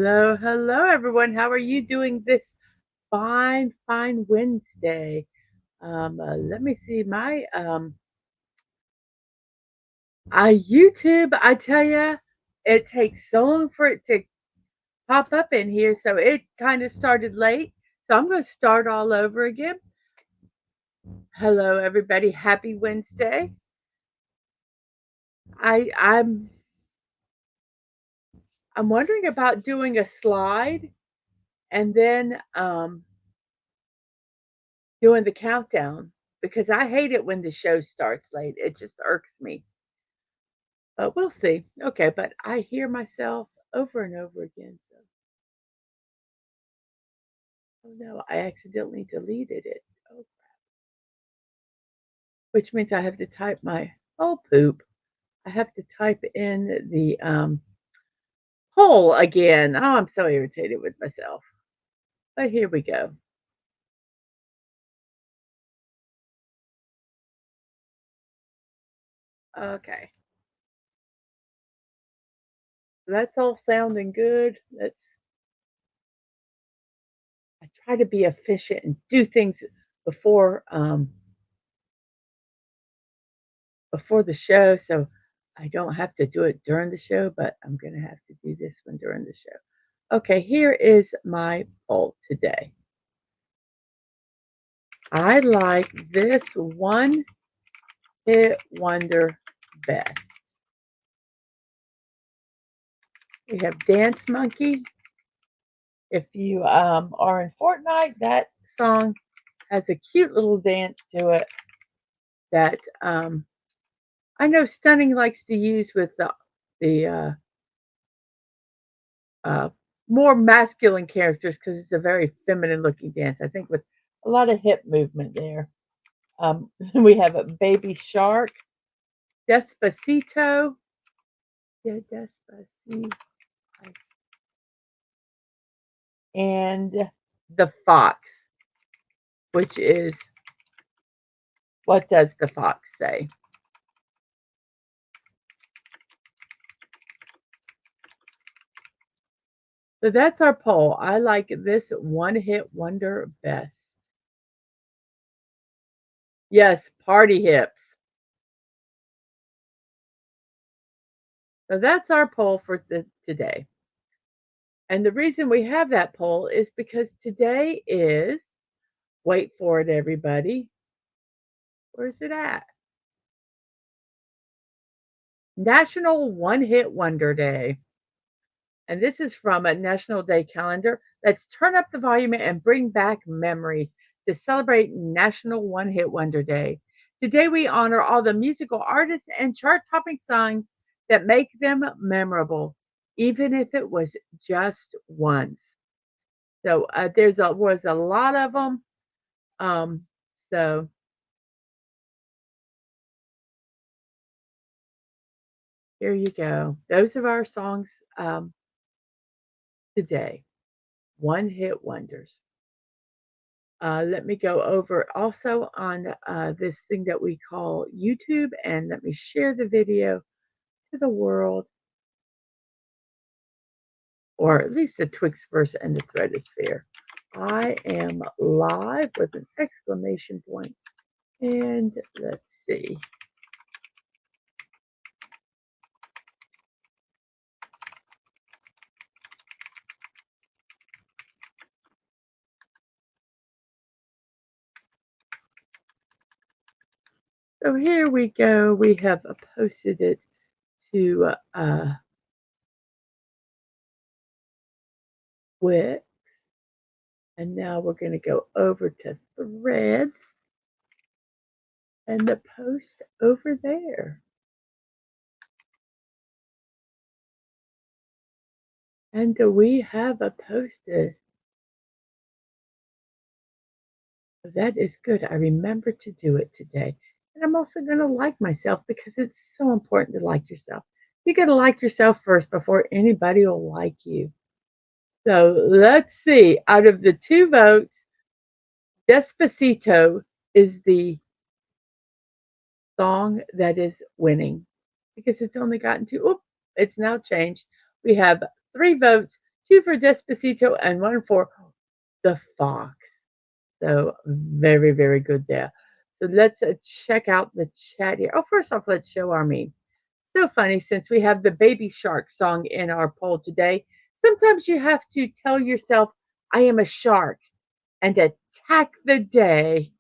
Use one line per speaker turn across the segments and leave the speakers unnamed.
Hello, hello, everyone. How are you doing this fine Wednesday? Let me see my YouTube. I tell you, it takes so long for it to pop up in here, so it kind of started late. So I'm going to start all over again. Hello, everybody. Happy Wednesday. I'm wondering about doing a slide and then doing the countdown because I hate it when the show starts late. It just irks me. But we'll see. Okay, but I hear myself over and over again. So, oh no, I accidentally deleted it. Oh, which means I have to type my poop. I have to type in the poll again. Oh, I'm so irritated with myself. But here we go. Okay. That's all sounding good. I try to be efficient and do things before before the show, so I don't have to do it during the show, but I'm going to have to do this one during the show. Okay, here is my poll today. I like this one hit wonder best. We have Dance Monkey. If you are in Fortnite, that song has a cute little dance to it that I know Stunning likes to use with the uh, more masculine characters because it's a very feminine looking dance. I think with a lot of hip movement there. We have a Baby Shark, Despacito, yeah, Despacito, and the Fox, which is What Does the Fox Say? So that's our poll. I like this one hit wonder best. Yes, party hips. So that's our poll for today. And the reason we have that poll is because today is, wait for it, everybody. Where's it at? National One Hit Wonder Day. And this is from a National Day calendar. Let's turn up the volume and bring back memories to celebrate National One Hit Wonder Day. Today we honor all the musical artists and chart-topping songs that make them memorable, even if it was just once. So was a lot of them. So here you go. Those are our songs today. One hit wonders. Let me go over also on this thing that we call YouTube and let me share the video to the world, or at least the Twixverse and the Threadosphere. I am live with an exclamation point. And let's see. So here we go. We have posted it to Wix. And now we're going to go over to Threads and the post over there. And we have a posted. That is good. I remember to do it today. And I'm also going to like myself because it's so important to like yourself. You got to like yourself first before anybody will like you. So let's see. Out of the 2 votes, Despacito is the song that is winning because it's only gotten 2. It's now changed. We have 3 votes 2 for Despacito, and 1 for The Fox. So very, very good there. So let's check out the chat here. Oh, first off, let's show our meme. So funny since we have the Baby Shark song in our poll today. Sometimes you have to tell yourself, I am a shark, and attack the day.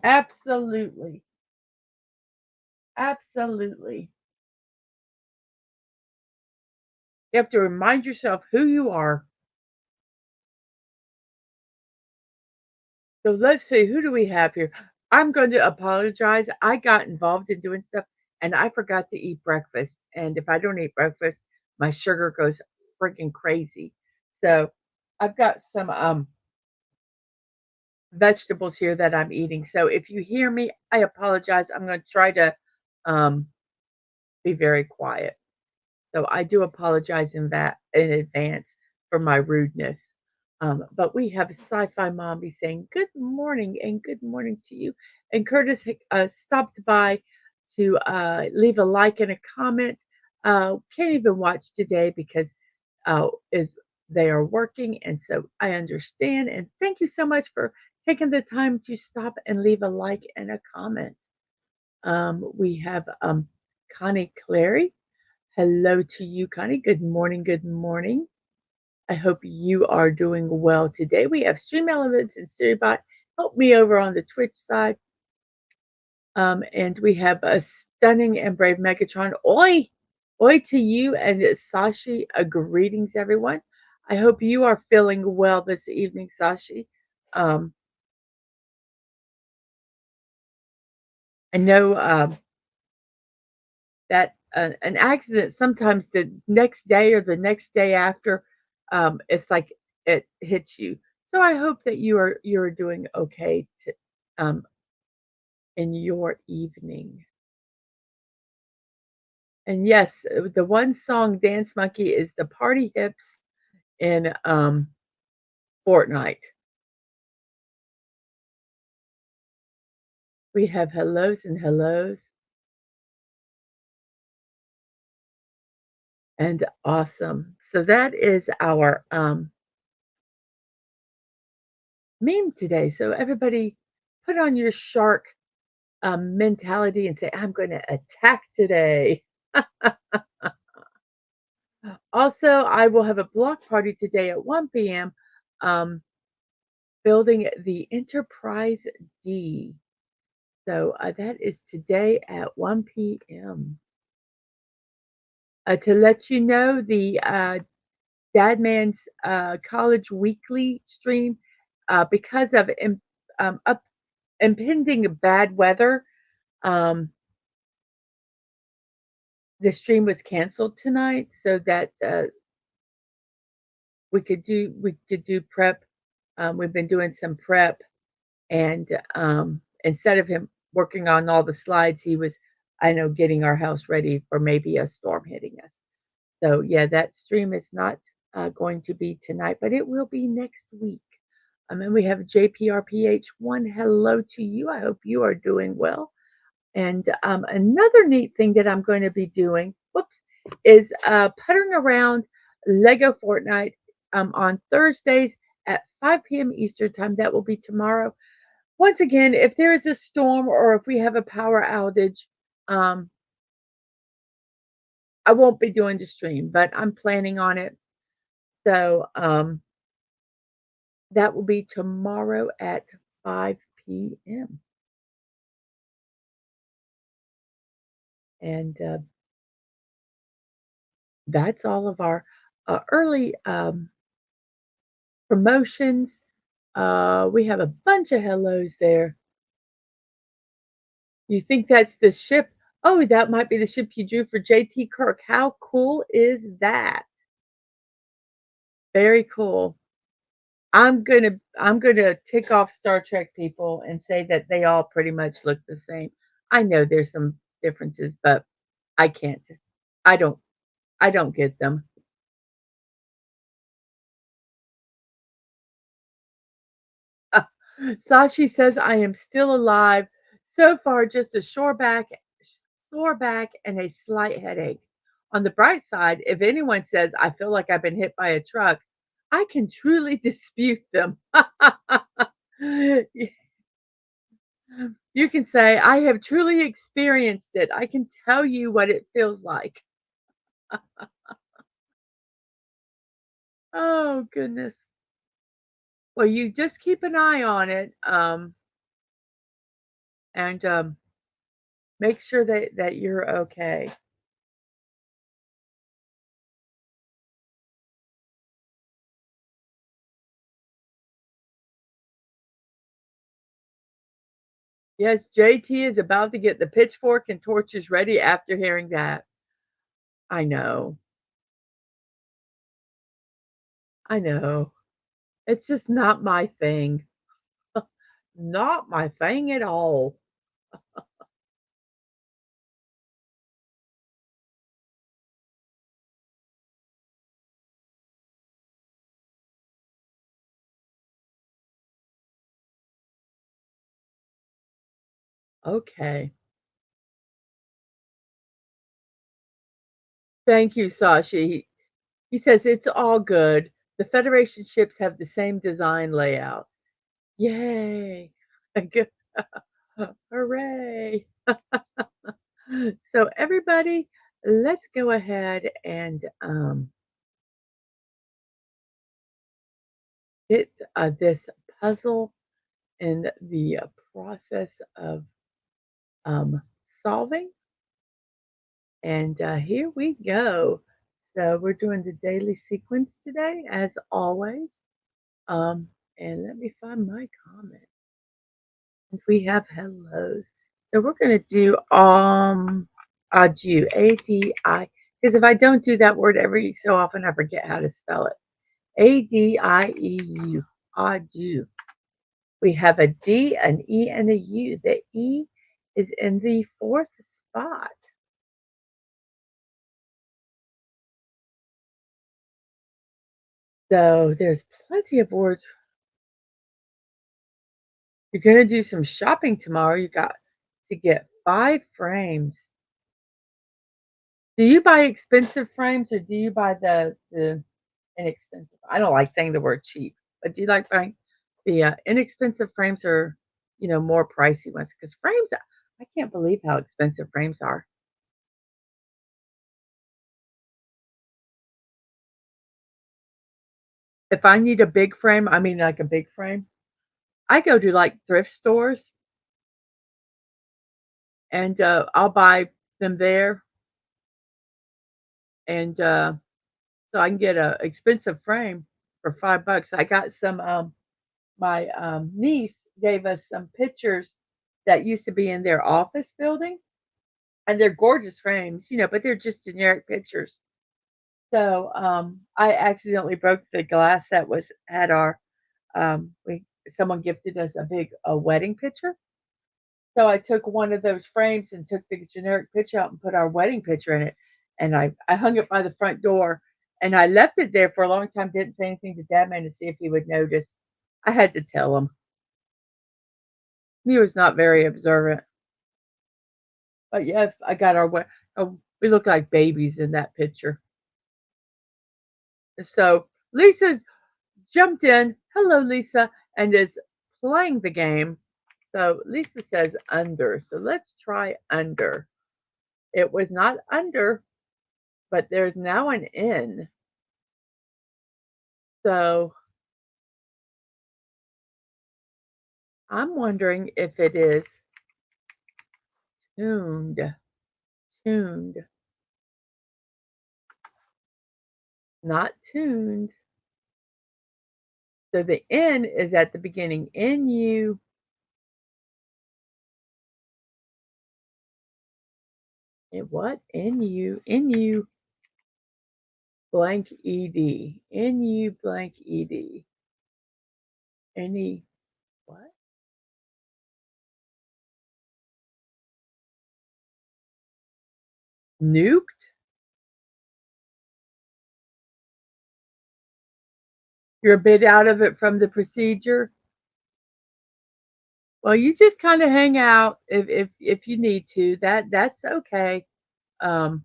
Absolutely. Absolutely. You have to remind yourself who you are. So let's see, who do we have here? I'm going to apologize. I got involved in doing stuff and I forgot to eat breakfast. And if I don't eat breakfast, my sugar goes freaking crazy. So I've got some vegetables here that I'm eating. So if you hear me, I apologize. I'm going to try to um, be very quiet. So I do apologize in advance for my rudeness. But we have Sci-Fi Mommy saying good morning and good morning to you. And Curtis stopped by to leave a like and a comment. Can't even watch today because is they are working, and so I understand. And thank you so much for taking the time to stop and leave a like and a comment. We have Connie Clary. Hello to you, Connie. Good morning. Good morning. I hope you are doing well today. We have Stream Elements and Siribot. Help me over on the Twitch side. And we have a stunning and brave Megatron. Oi! Oi to you and Sashi. Greetings, everyone. I hope you are feeling well this evening, Sashi. Um, I know that an accident sometimes the next day or the next day after, it's like it hits you. So I hope that you're doing okay um, in your evening. And yes, the one song Dance Monkey is the Party Hips in Fortnite. We have hellos and hellos and awesome. So that is our meme today. So everybody put on your shark mentality and say, I'm going to attack today. Also, I will have a block party today at 1 p.m. Um, building the Enterprise D. So that is today at 1 p.m. To let you know, the Dadman's College Weekly stream, because of up impending bad weather, um, the stream was canceled tonight so that we could do prep. We've been doing some prep, and instead of him working on all the slides, he was, I know, getting our house ready for maybe a storm hitting us. So yeah, that stream is not going to be tonight, but it will be next week. And we have JPRPH1. Hello to you. I hope you are doing well. And another neat thing that I'm going to be doing, whoops, is puttering around Lego Fortnite on Thursdays at 5 p.m. Eastern Time. That will be tomorrow. Once again, if there is a storm or if we have a power outage, um, I won't be doing the stream, but I'm planning on it. So that will be tomorrow at 5 p.m. And that's all of our early promotions. We have a bunch of hellos there. You think that's the ship? Oh, that might be the ship you drew for JT Kirk. How cool is that? Very cool. I'm gonna tick off Star Trek people and say that they all pretty much look the same. I know there's some differences, but I can't. I don't. I don't get them. Sashi says I am still alive. So far, just a sore back and a slight headache. On the bright side, if anyone says, "I feel like I've been hit by a truck," I can truly dispute them. Y You can say, "I have truly experienced it. I can tell you what it feels like." Oh, goodness. Well, you just keep an eye on it, and, make sure that you're okay. Yes, JT is about to get the pitchfork and torches ready after hearing that. I know. I know. It's just not my thing. Not my thing at all. Okay. Thank you, Sashi. He says, "It's all good. The Federation ships have the same design layout." Yay. Good. Hooray. So everybody, let's go ahead and, get, this puzzle in the process of, um, solving, and, here we go. So we're doing the daily sequence today, as always, um, and let me find my comment. If we have hellos. So we're gonna do, adieu, A-D-I, because if I don't do that word every so often, I forget how to spell it. A-D-I-E-U, adieu. We have a D, an E, and a U. The E is in the 4th spot. So there's plenty of words. You're gonna do some shopping tomorrow. You got to get 5 frames. Do you buy expensive frames or do you buy the inexpensive? I don't like saying the word cheap, but do you like buying the, inexpensive frames or, more pricey ones? Because frames, I can't believe how expensive frames are. If I need a big frame, I mean, like a big frame, I go to, like, thrift stores and, I'll buy them there, and, so I can get a expensive frame for 5 bucks. I got some, my, niece gave us some pictures that used to be in their office building, and they're gorgeous frames, but they're just generic pictures. So, I accidentally broke the glass that was at our, we someone gifted us a big, wedding picture. So I took one of those frames and took the generic picture out and put our wedding picture in it, and I hung it by the front door, and I left it there for a long time, didn't say anything to Dadman to see if he would notice. I had to tell him. He was not very observant. But yes, I got our we look like babies in that picture. So Lisa's jumped in. Hello, Lisa, and is playing the game. So Lisa says under. So let's try under. It was not under, but there's now an N. So I'm wondering if it is tuned, tuned, not tuned. So the N is at the beginning. N-U, what? N-U, N-U blank E-D. N-U blank E-D. Any, what? Nuked? You're a bit out of it from the procedure? Well, you just kinda hang out if you need to. That's okay. Um,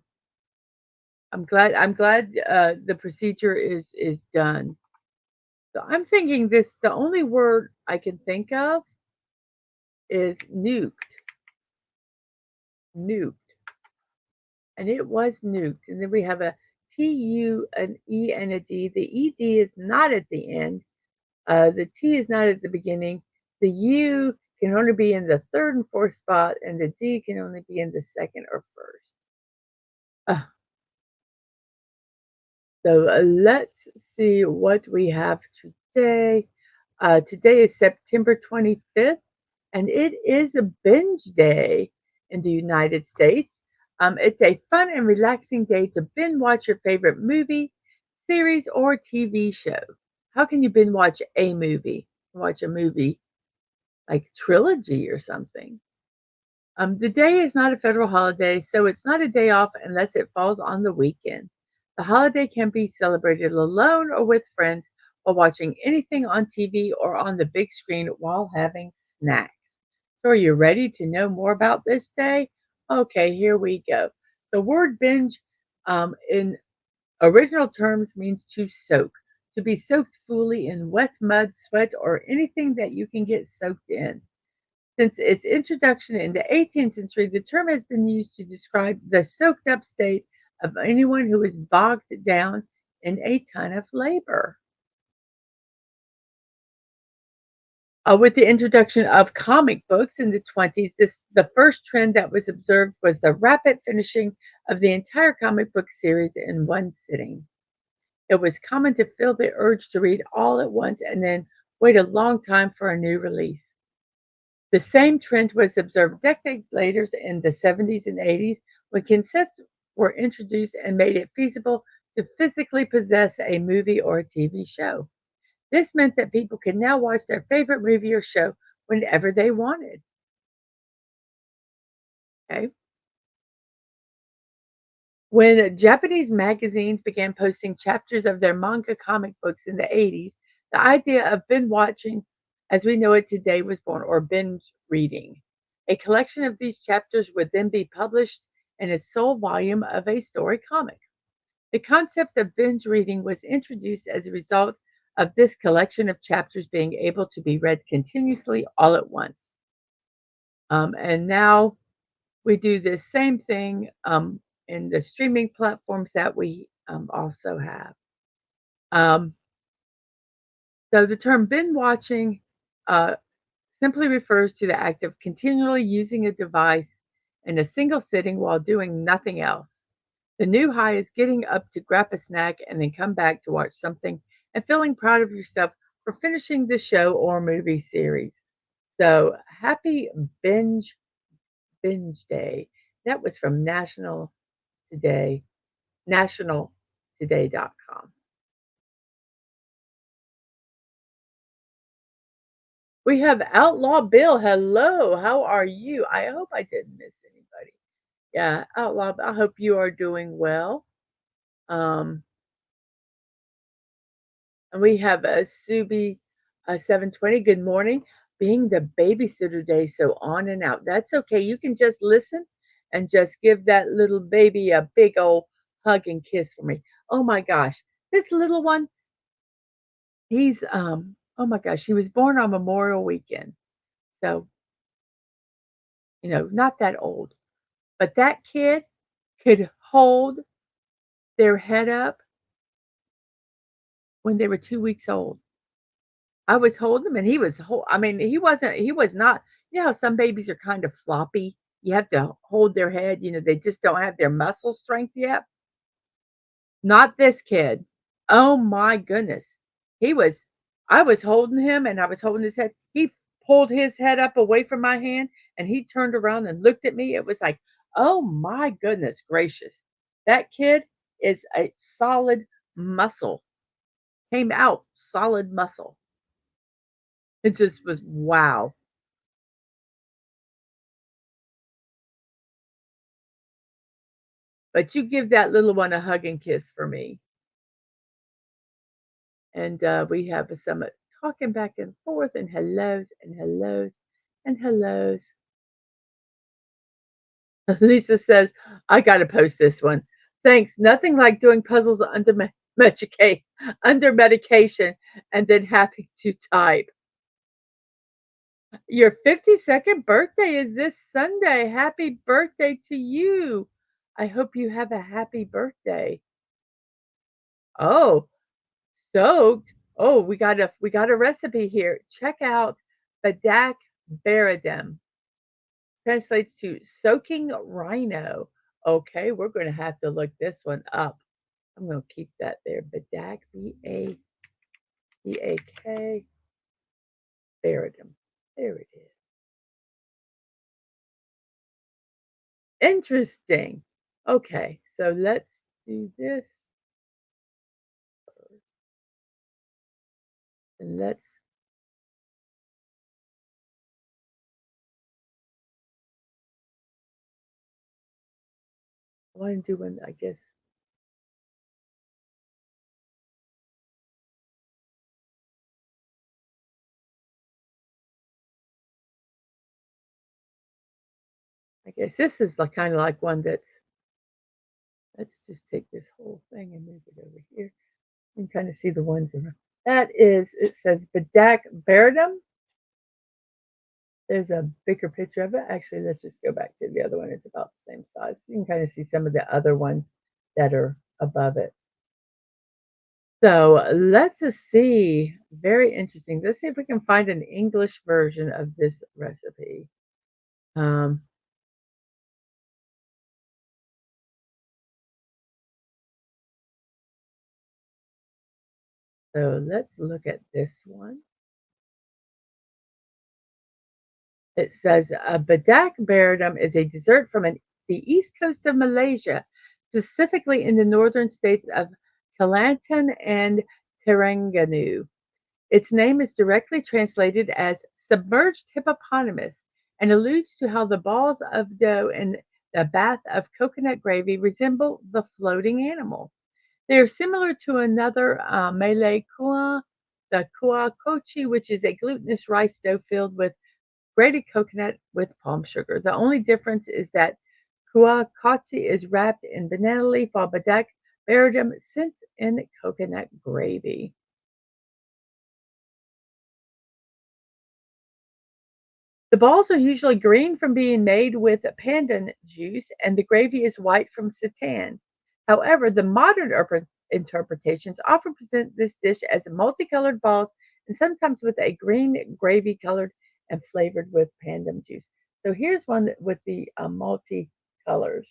I'm glad the procedure is done. So I'm thinking this the only word I can think of is nuked. Nuked. And it was nuked. And then we have a T-U, an E, and a D. The ED is not at the end. The T is not at the beginning. The U can only be in the third and fourth spot, and the D can only be in the second or first. Uh, so let's see what we have today. Today is September 25th, and it is a binge day in the United States. It's a fun and relaxing day to binge watch your favorite movie, series, or TV show. How can you binge watch a movie? Watch a movie like trilogy or something. The day is not a federal holiday, so it's not a day off unless it falls on the weekend. The holiday can be celebrated alone or with friends while watching anything on TV or on the big screen while having snacks. So, are you ready to know more about this day? Okay, here we go. The word binge in original terms means to soak, to be soaked fully in wet mud, sweat, or anything that you can get soaked in. Since its introduction in the 18th century, the term has been used to describe the soaked up state of anyone who is bogged down in a ton of labor. With the introduction of comic books in the 20s, the first trend that was observed was the rapid finishing of the entire comic book series in one sitting. It was common to feel the urge to read all at once and then wait a long time for a new release. The same trend was observed decades later in the 70s and 80s when cassettes were introduced and made it feasible to physically possess a movie or a TV show. This meant that people could now watch their favorite movie or show whenever they wanted. Okay. When Japanese magazines began posting chapters of their manga comic books in the 80s, the idea of binge watching as we know it today was born, or binge reading. A collection of these chapters would then be published in a sole volume of a story comic. The concept of binge reading was introduced as a result of this collection of chapters being able to be read continuously all at once. And now we do the same thing in the streaming platforms that we also have. Um, so the term binge watching uh, simply refers to the act of continually using a device in a single sitting while doing nothing else. The new high is getting up to grab a snack and then come back to watch something and feeling proud of yourself for finishing the show or movie series. So happy binge day. That was from Today, nationaltoday.com. We have Outlaw Bill. Hello, how are you? I hope I didn't miss anybody. Yeah, Outlaw, I hope you are doing well. Um, and we have Subi 720. Good morning. Being the babysitter day, so on and out. That's okay. You can just listen and just give that little baby a big old hug and kiss for me. Oh my gosh. This little one, he's oh my gosh, he was born on Memorial Weekend. So, not that old. But that kid could hold their head up when they were 2 weeks old. I was holding him and he was I mean, he was not how some babies are kind of floppy? You have to hold their head, they just don't have their muscle strength yet. Not this kid. Oh my goodness. He was I was holding him and I was holding his head. He pulled his head up away from my hand and he turned around and looked at me. It was like, "Oh my goodness gracious. That kid is a solid muscle." Came out solid muscle. It just was wow. But you give that little one a hug and kiss for me. And, we have some talking back and forth and hellos and hellos and hellos. Lisa says, "I gotta post this one. Thanks. Nothing like doing puzzles under medication and then having to type. Your 52nd birthday is this Sunday. Happy birthday to you. I hope you have a happy birthday. Oh, soaked. Oh, we got a recipe here. Check out Badak Baradem. Translates to soaking rhino. Okay, we're going to have to look this one up. I'm going to keep that there. Badak, B-A-D-A-K, Baradem. There it is. Interesting. Okay, so let's do this and I want to do one, I guess this is like kind of like one let's just take this whole thing and move it over here. You can kind of see the ones around. It says Bedak Baradum. There's a bigger picture of it. Actually, let's just go back to the other one. It's about the same size. You can kind of see some of the other ones that are above it. So let's just see. Very interesting. Let's see if we can find an English version of this recipe. Um, so let's look at this one. It says Badak Baradum is a dessert from the east coast of Malaysia, specifically in the northern states of Kelantan and Terengganu. Its name is directly translated as submerged hippopotamus and alludes to how the balls of dough in the bath of coconut gravy resemble the floating animal. They are similar to another Malay kuah, the kuah kochi, which is a glutinous rice dough filled with grated coconut with palm sugar. The only difference is that kuah kochi is wrapped in banana leaf, while badak baradum sits in coconut gravy. The balls are usually green from being made with pandan juice, and the gravy is white from seitan. However, the modern interpretations often present this dish as multicolored balls and sometimes with a green gravy colored and flavored with pandan juice. So here's one with the multicolors.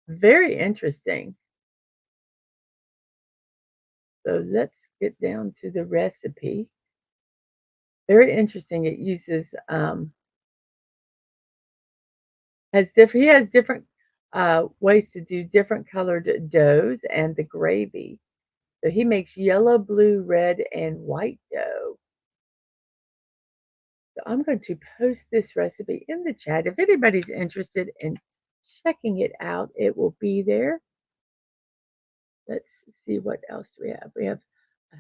Very interesting. So let's get down to the recipe. Very interesting. It uses Has different he has different, ways to do different colored doughs and the gravy. So he makes yellow, blue, red, and white dough. So I'm going to post this recipe in the chat. If anybody's interested in checking it out, it will be there. Let's see what else we have. We have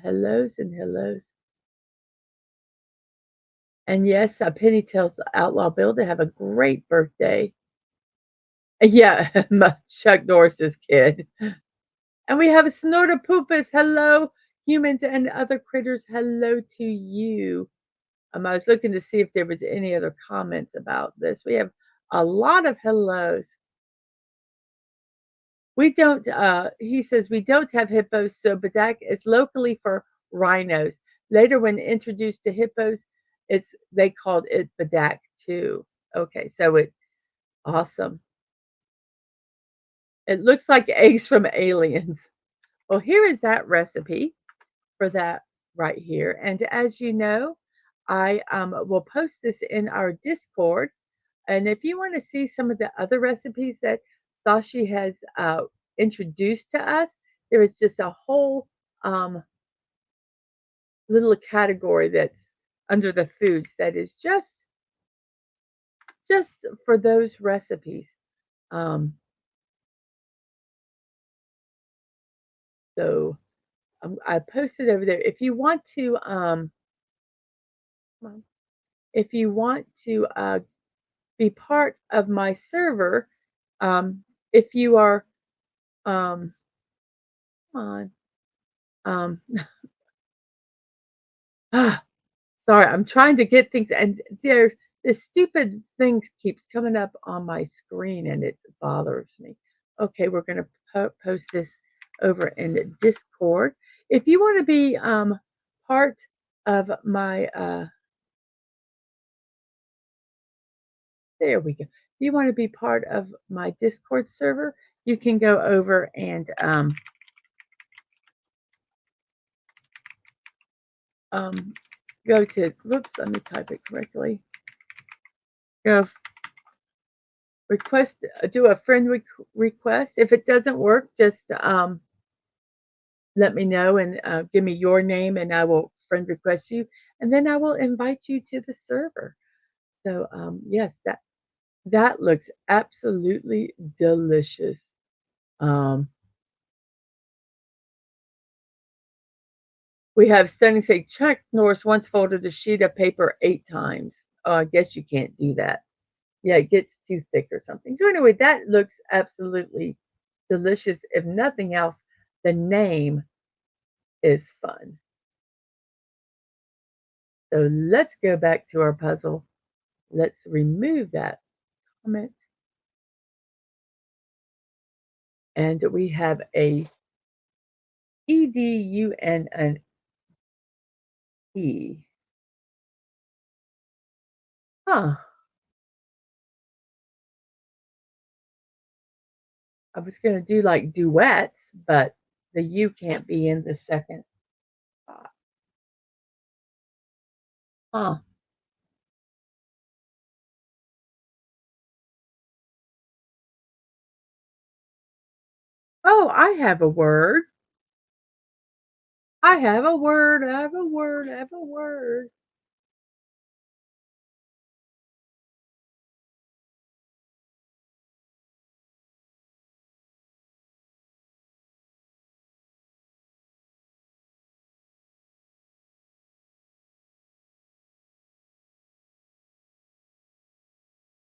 hellos and hellos. And yes, Penny tells Outlaw Bill to have a great birthday. Yeah, Chuck Norris's kid. And we have Snortopoopas. Hello, humans and other critters. Hello to you. I was looking to see if there was any other comments about this. We have a lot of hellos. We don't, he says, we don't have hippos, so Badak is locally for rhinos. Later, when introduced to hippos, they called it Badak too. Okay, so awesome. It looks like eggs from aliens. Well, here is that recipe for that right here. And as you know, I will post this in our Discord. And if you want to see some of the other recipes that Sashi has introduced to us, there is just a whole little category that's under the foods that is just for those recipes. Um, so I posted over there. If you want to, if you want to be part of my server, if you are, um, come on, ah, sorry, I'm trying to get things, and this stupid thing keeps coming up on my screen, and it bothers me. Okay, we're gonna post this over in the Discord. If you want to be part of my there we go. If you want to be part of my Discord server, you can go over and um, go to. Whoops, let me type it correctly. Go request, do a friend request. If it doesn't work, just let me know and give me your name, and I will friend request you, and then I will invite you to the server. So yes, that looks absolutely delicious. Um, we have Stunning say, Chuck Norris once folded a sheet of paper 8 times. Oh, I guess you can't do that. Yeah, it gets too thick or something. So anyway, that looks absolutely delicious. If nothing else, the name is fun. So let's go back to our puzzle. Let's remove that comment. And we have a EDU and an E. Huh. I was going to do like duets, but the U can't be in the second spot. Huh. Oh, I have a word. I have a word. I have a word. I have a word.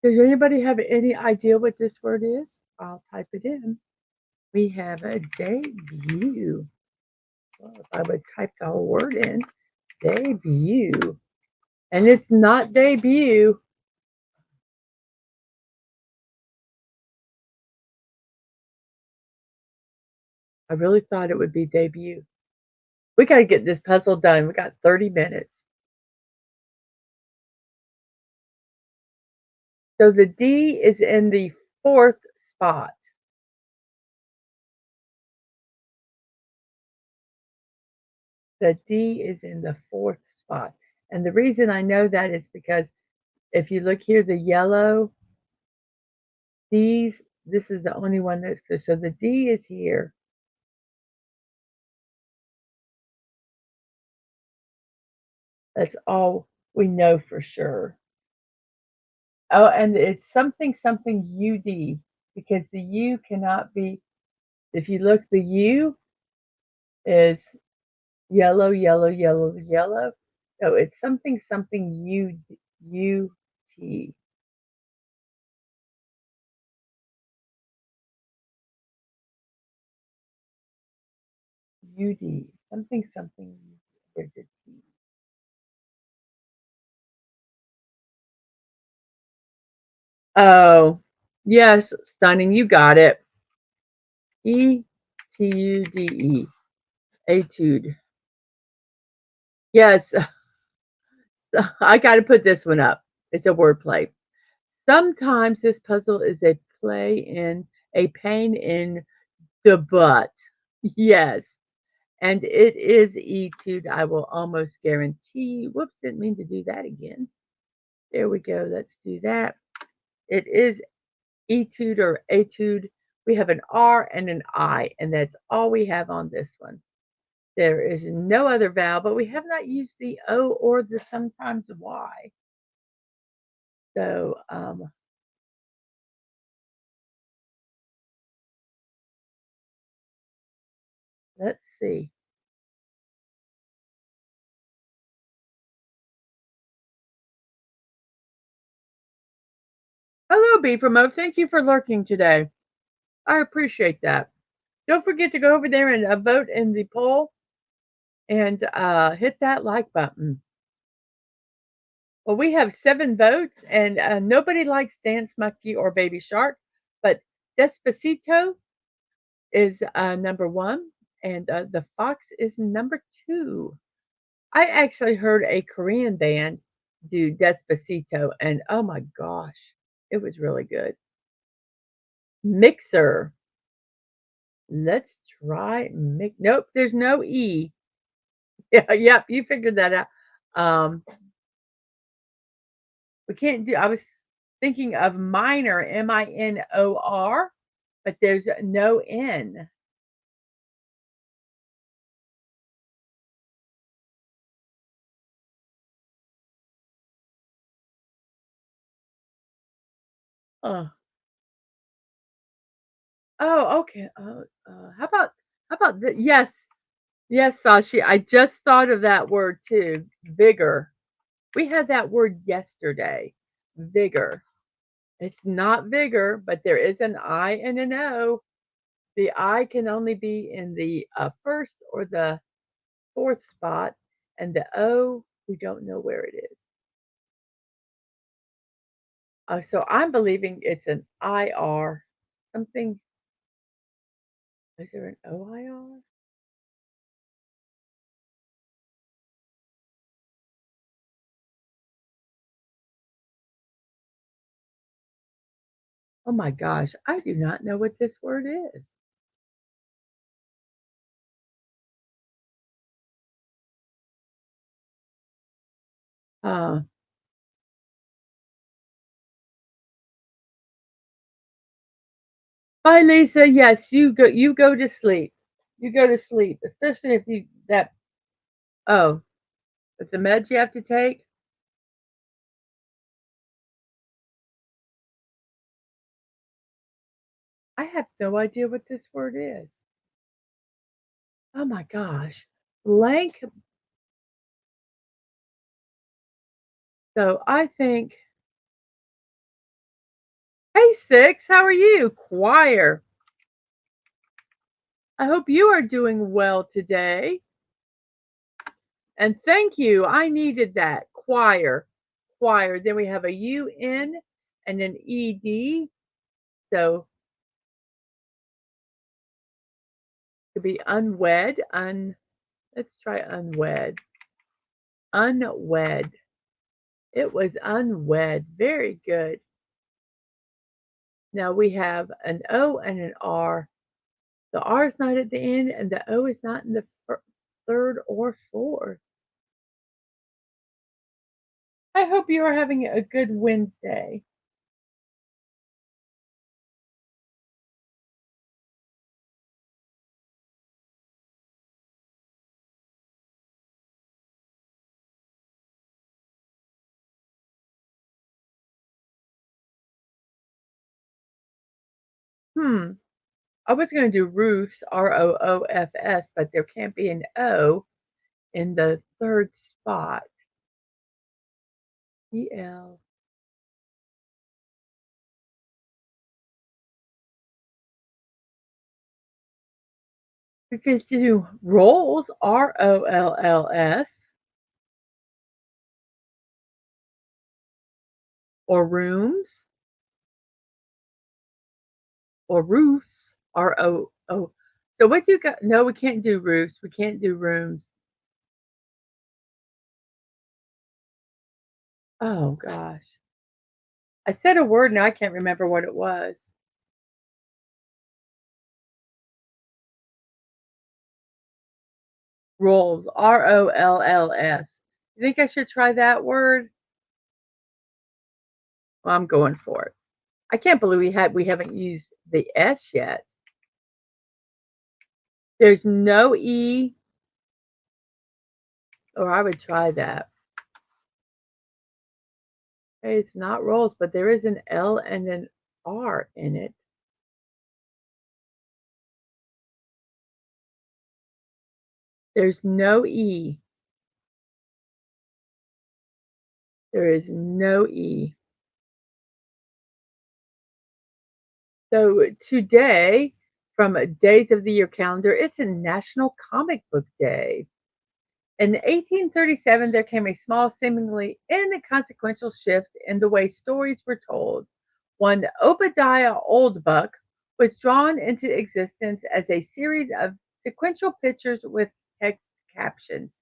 Does anybody have any idea what this word is? I'll type it in. We have a debut. Well, if I would type the whole word in, debut. And it's not debut. I really thought it would be debut. We got to get this puzzle done. We got 30 minutes. So the D is in the 4th spot. The D is in the 4th spot. And the reason I know that is because if you look here, the yellow D's, this is the only one that's clear. So the D is here. That's all we know for sure. Oh, and it's something UD, because the U cannot be, if you look, the U is yellow, yellow, yellow, yellow. So it's something UT. UD, something. There's a T. Oh, yes, stunning. You got it. ETUDE. Etude. Yes, I got to put this one up. It's a word play. Sometimes this puzzle is a pain in the butt. Yes. And it is etude. I will almost guarantee. Whoops, didn't mean to do that again. There we go. Let's do that. It is etude or etude. We have an R and an I, and that's all we have on this one. There is no other vowel, but we have not used the O or the sometimes Y. So let's see. Hello, Beaver Mo. Thank you for lurking today. I appreciate that. Don't forget to go over there and vote in the poll and hit that like button. Well, we have 7 votes, and nobody likes Dance Monkey or Baby Shark, but Despacito is number 1, and The Fox is number 2. I actually heard a Korean band do Despacito, and oh my gosh, it was really good. Mixer. Let's try nope, there's no E. Yeah, yep, you figured that out. Um, we can't do I was thinking of minor, minor, but there's no N. Oh. Oh, okay. How about the yes. Yes, Sashi, I just thought of that word too, vigor. We had that word yesterday, vigor. It's not vigor, but there is an I and an O. The I can only be in the first or the fourth spot, and the O, we don't know where it is. So I'm believing it's an IR. Something, is there an OIR? Oh my gosh, I do not know what this word is. Uh, Bye, Lisa. Yes, you go to sleep. You go to sleep, especially if you that oh, with the meds you have to take? I have no idea what this word is. Oh my gosh. Blank. So I think, hey, Six, how are you? Choir. I hope you are doing well today. And thank you. I needed that. Choir. Choir. Then we have a UN and an ED. So it could be unwed. Let's try unwed. Unwed. It was unwed. Very good. Now we have an O and an R. The R is not at the end, and the O is not in the third or fourth. I hope you are having a good Wednesday. Hmm. I was going to do roofs, ROOFS, but there can't be an O in the third spot. EL. We could do rolls, ROLLS, or rooms, or roofs, ROO. So what do you got? No, we can't do roofs. We can't do rooms. Oh gosh. I said a word and I can't remember what it was. Rolls, ROLLS. You think I should try that word? Well, I'm going for it. I can't believe we haven't used the S yet. There's no E, or I would try that. Okay, it's not rolls, but there is an L and an R in it. There's no E. There is no E. So today, from a days of the year calendar, it's a National Comic Book Day. In 1837, there came a small, seemingly inconsequential shift in the way stories were told. One Obadiah Oldbuck was drawn into existence as a series of sequential pictures with text captions.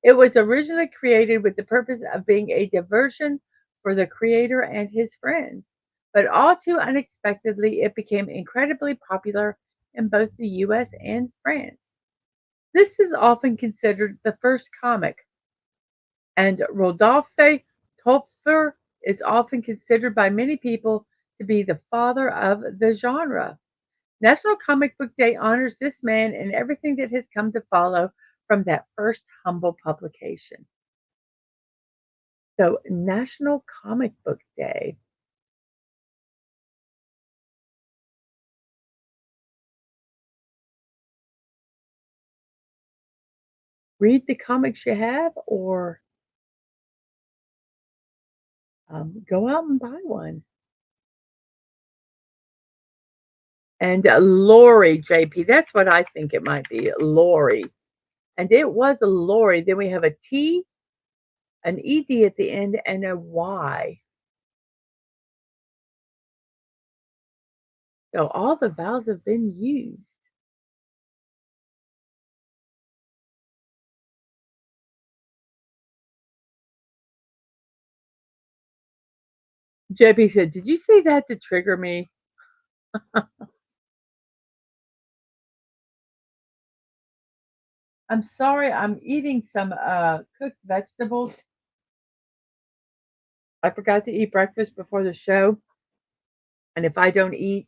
It was originally created with the purpose of being a diversion for the creator and his friends, but all too unexpectedly, it became incredibly popular in both the US and France. This is often considered the first comic, and Rodolphe Topfer is often considered by many people to be the father of the genre. National Comic Book Day honors this man and everything that has come to follow from that first humble publication. So, National Comic Book Day. Read the comics you have, or go out and buy one. And Lori, JP, that's what I think it might be. Lori. And it was a Lori. Then we have a T, an ED at the end, and a Y. So all the vowels have been used. JP said, "Did you say that to trigger me?" I'm sorry, I'm eating some cooked vegetables. I forgot to eat breakfast before the show, and if I don't eat,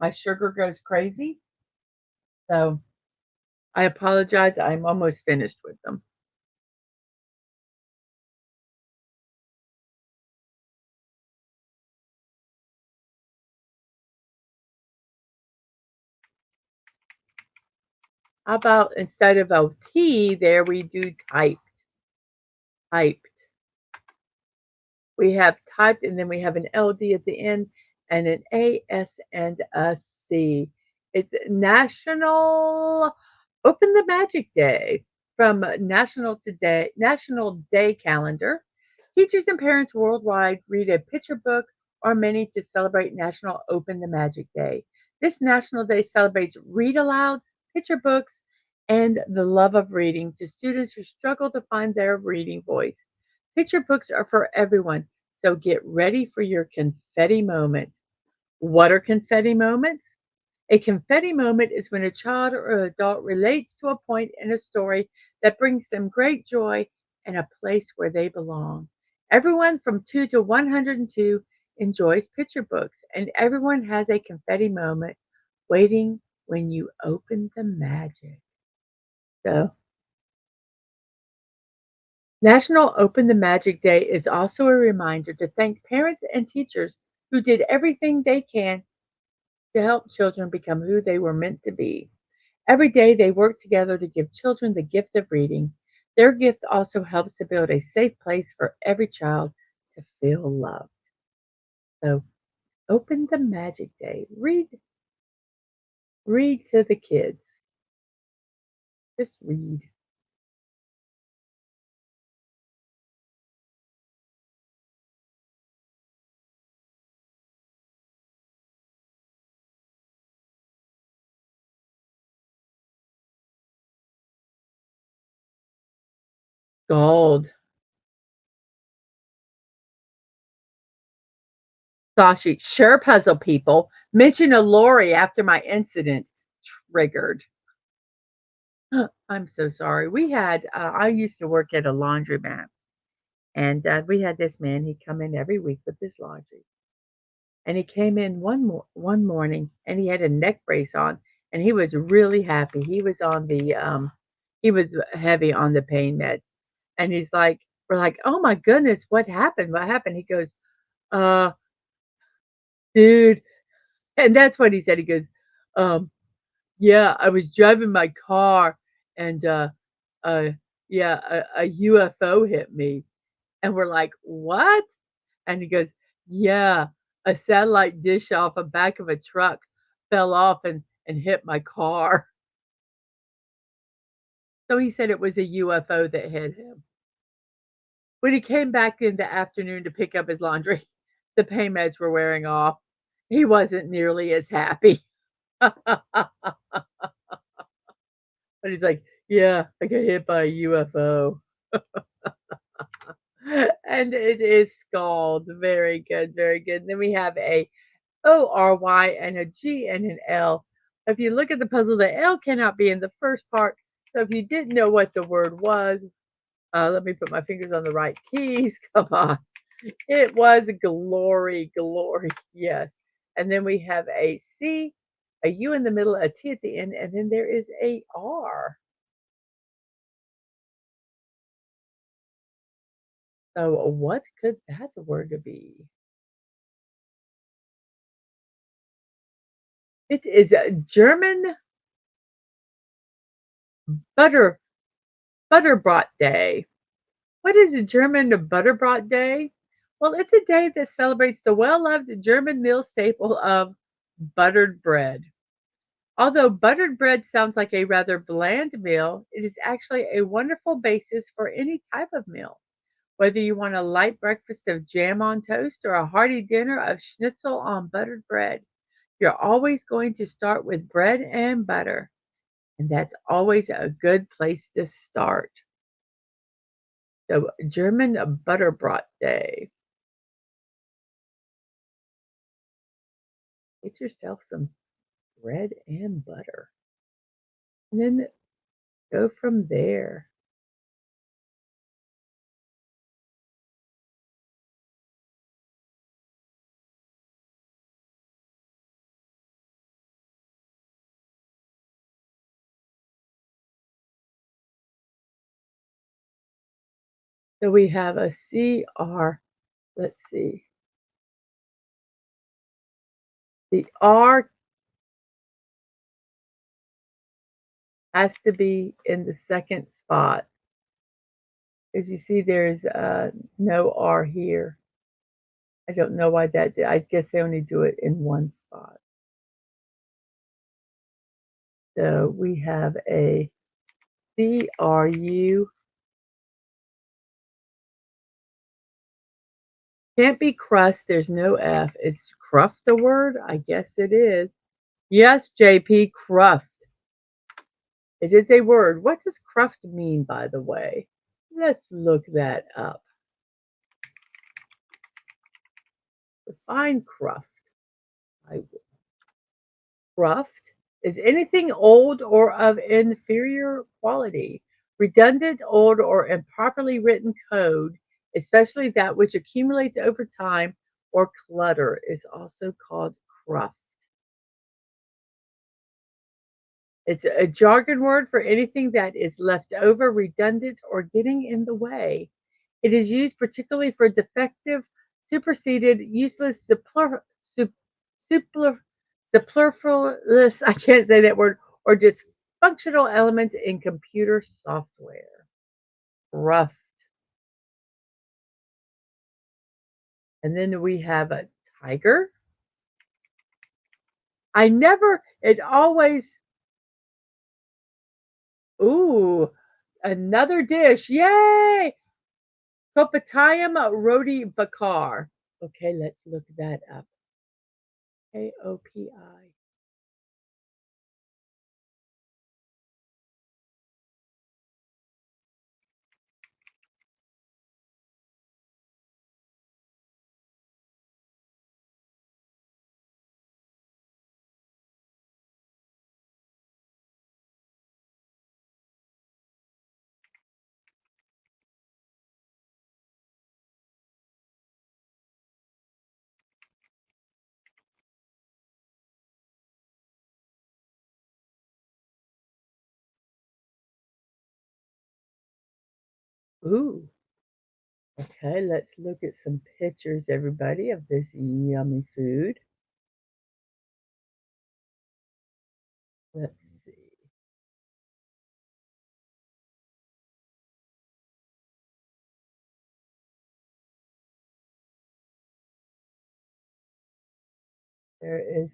my sugar goes crazy. So I apologize. I'm almost finished with them. How about instead of a T there, we do typed? Typed. We have typed, and then we have an LD at the end, and an AS and a C. It's National Open the Magic Day from National Day Calendar. Teachers and parents worldwide read a picture book or many to celebrate National Open the Magic Day. This national day celebrates read alouds, picture books, and the love of reading to students who struggle to find their reading voice. Picture books are for everyone, so get ready for your confetti moment. What are confetti moments? A confetti moment is when a child or adult relates to a point in a story that brings them great joy and a place where they belong. Everyone from 2 to 102 enjoys picture books, and everyone has a confetti moment waiting when you open the magic. So, National Open the Magic Day is also a reminder to thank parents and teachers who did everything they can to help children become who they were meant to be. Every day they work together to give children the gift of reading. Their gift also helps to build a safe place for every child to feel loved. So open the magic day. Read to the kids. Just read. Gold. Sashi, sure, puzzle people. Mention a Lori after my incident. Triggered. I'm so sorry. I used to work at a laundromat, and we had this man. He'd come in every week with his laundry. And he came in one morning, and he had a neck brace on, and he was really happy. He was heavy on the pain meds, and we're like, "Oh my goodness, what happened? What happened?" He goes, "Uh, dude," and that's what he said. He goes, "Um, yeah, I was driving my car, and uh, yeah, a UFO hit me." And we're like, "What?" And he goes, "Yeah, a satellite dish off a back of a truck fell off and hit my car. So he said it was a UFO that hit him. When he came back in the afternoon to pick up his laundry, the pain meds were wearing off. He wasn't nearly as happy. But he's like, "Yeah, I got hit by a UFO." And it is scald. Very good, very good. Then we have a ORY and a G and an L. If you look at the puzzle, the L cannot be in the first part. So if you didn't know what the word was, let me put my fingers on the right keys. Come on. It was glory, glory. Yes. And then we have a C, a U in the middle, a T at the end, and then there is a R. So what could that word be? It is a German butter Butterbrot Day. What is a German Butterbrot Day? Well, it's a day that celebrates the well-loved German meal staple of buttered bread. Although buttered bread sounds like a rather bland meal, it is actually a wonderful basis for any type of meal. Whether you want a light breakfast of jam on toast or a hearty dinner of schnitzel on buttered bread, you're always going to start with bread and butter. And that's always a good place to start. So, German Butterbrot Day. Get yourself some bread and butter, and then go from there. So we have a CR. Let's see. The R has to be in the second spot. As you see, there's no R here. I don't know why that did. I guess they only do it in one spot. So we have a CRU. Can't be crust. There's no F. Is cruft a word? I guess it is. Yes, JP, cruft. It is a word. What does cruft mean, by the way? Let's look that up. Define cruft. I Cruft is anything old or of inferior quality, redundant, old, or improperly written code, especially that which accumulates over time, or clutter, is also called cruft. It's a jargon word for anything that is left over, redundant, or getting in the way. It is used particularly for defective, superseded, useless, super, superfluous, I can't say that word, or dysfunctional elements in computer software. Rough. And then we have a tiger. I never, it always, ooh, another dish. Yay! Kopatayam roti bakar. Okay, let's look that up. KOPI. Ooh. Okay, let's look at some pictures, everybody, of this yummy food. Let's see. There is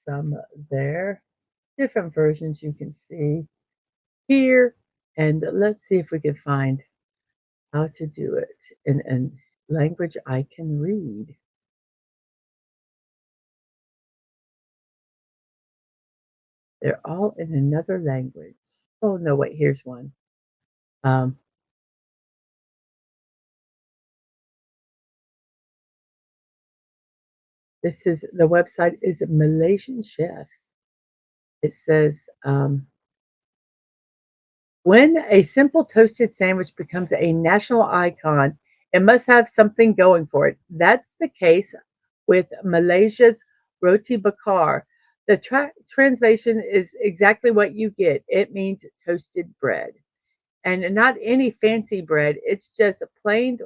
some there. Different versions you can see here. And let's see if we can find how to do it in a language I can read. They're all in another language. Oh, no, wait, here's one. Um, this is the website is Malaysian Chefs. It says, when a simple toasted sandwich becomes a national icon, it must have something going for it. That's the case with Malaysia's roti bakar. The translation is exactly what you get. It means toasted bread. And not any fancy bread, it's just plain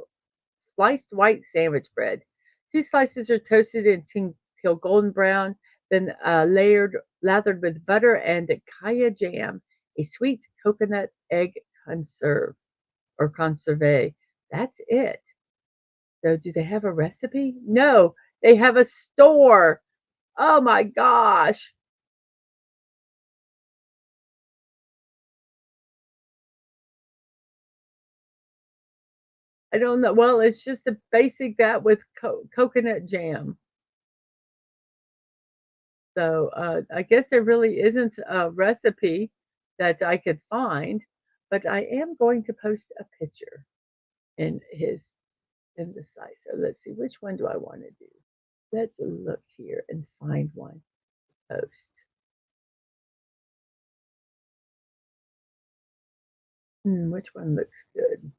sliced white sandwich bread. Two slices are toasted until golden brown, then lathered with butter and kaya jam, a sweet coconut egg conserve or conserve. That's it. So, do they have a recipe? No, they have a store. Oh my gosh. I don't know. Well, it's just a basic that with coconut jam. So, I guess there really isn't a recipe that I could find, but I am going to post a picture in his in the site. So let's see, which one do I want to do? Let's look here and find one to post. Which one looks good?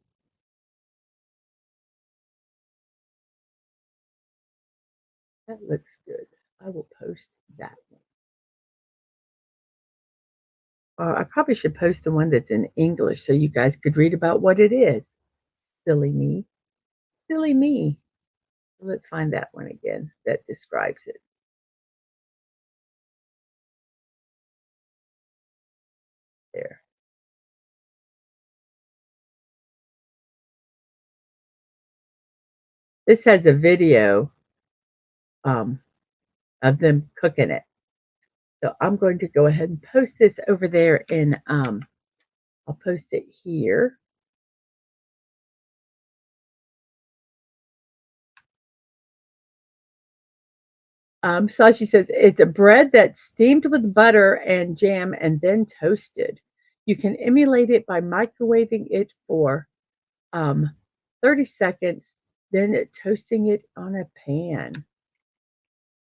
That looks good. I will post that one. I probably should post the one that's in English so you guys could read about what it is. Silly me. Silly me. Let's find that one again that describes it. There. This has a video um, of them cooking it. So I'm going to go ahead and post this over there and I'll post it here. Sashi says it's a bread that's steamed with butter and jam and then toasted. You can emulate it by microwaving it for um, 30 seconds, then toasting it on a pan.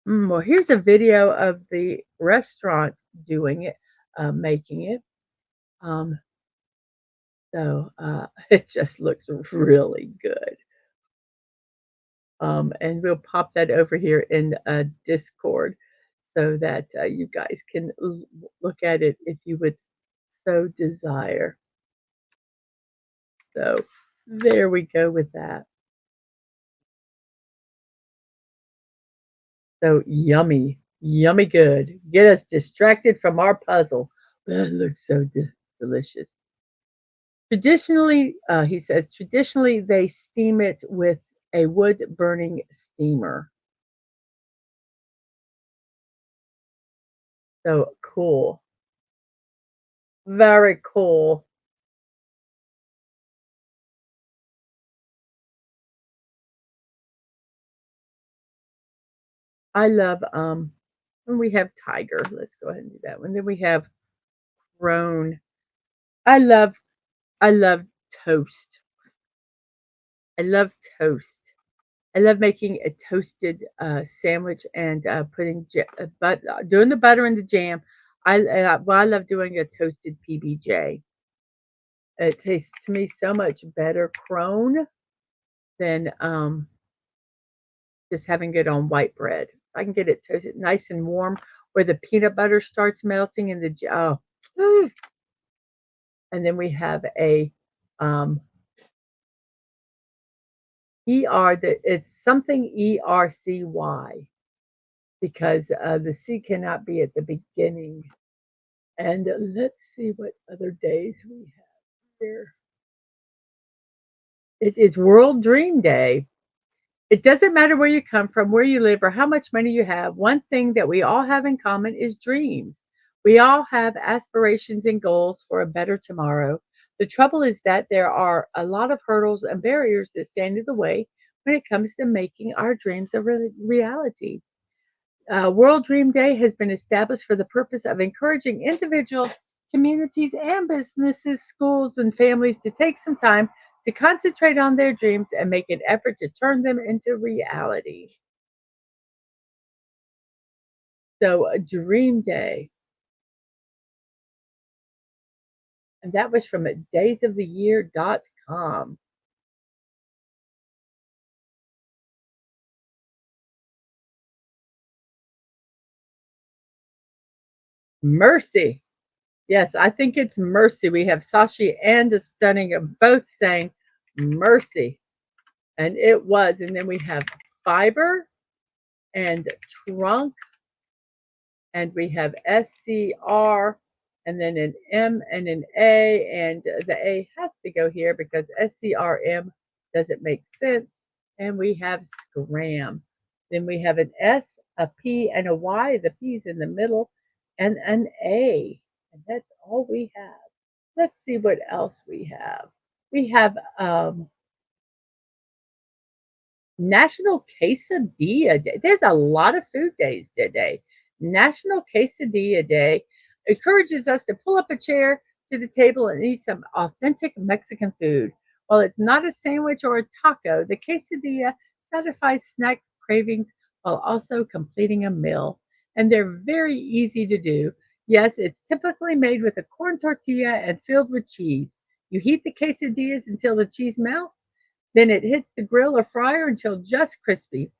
Well, here's a video of the restaurant doing it, making it. Um, it just looks really good. And we'll pop that over here in Discord so that you guys can look at it if you would so desire. So there we go with that. So yummy, yummy good. Get us distracted from our puzzle. That looks so delicious. Traditionally, he says, traditionally they steam it with a wood burning steamer. So cool. Very cool. I love when we have tiger. Let's go ahead and do that one. Then we have roan. I love I love toast. I love toast. I love making a toasted sandwich and putting doing the butter and the jam. I love doing a toasted PBJ. It tastes to me so much better crone than just having it on white bread. I can get it toasted nice and warm where the peanut butter starts melting in the and then we have a it's something ERCY because the C cannot be at the beginning. And let's see what other days we have here. It is World Dream Day. It doesn't matter where you come from, where you live, or how much money you have. One thing that we all have in common is dreams. We all have aspirations and goals for a better tomorrow. The trouble is that there are a lot of hurdles and barriers that stand in the way when it comes to making our dreams a reality. World Dream Day has been established for the purpose of encouraging individuals, communities, and businesses, schools, and families to take some time to concentrate on their dreams and make an effort to turn them into reality. So, Dream Day, and that was from daysoftheyear.com. Mercy. Yes, I think it's mercy. We have Sashi and the Stunning of both saying mercy, and it was. And then we have fiber and trunk, and we have SCR, and then an M and an A, and the A has to go here because SCRM doesn't make sense. And we have scram. Then we have an S, a P, and a Y. The P's in the middle, and an A. And that's all we have. Let's see what else we have. We have National Quesadilla Day. There's a lot of food days today. National Quesadilla Day encourages us to pull up a chair to the table and eat some authentic Mexican food. While it's not a sandwich or a taco, the quesadilla satisfies snack cravings while also completing a meal. And they're very easy to do. Yes, it's typically made with a corn tortilla and filled with cheese. You heat the quesadillas until the cheese melts, then it hits the grill or fryer until just crispy.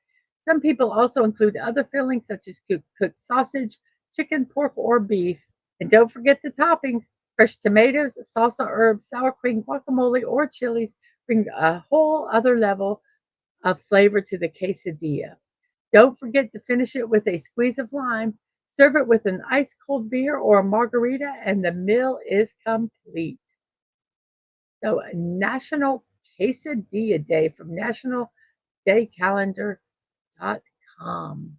Some people also include other fillings such as cooked sausage, chicken, pork, or beef. And don't forget the toppings. Fresh tomatoes, salsa herbs, sour cream, guacamole, or chilies bring a whole other level of flavor to the quesadilla. Don't forget to finish it with a squeeze of lime. Serve it with an ice cold beer or a margarita, and the meal is complete. So, National Quesadilla Day from nationaldaycalendar.com.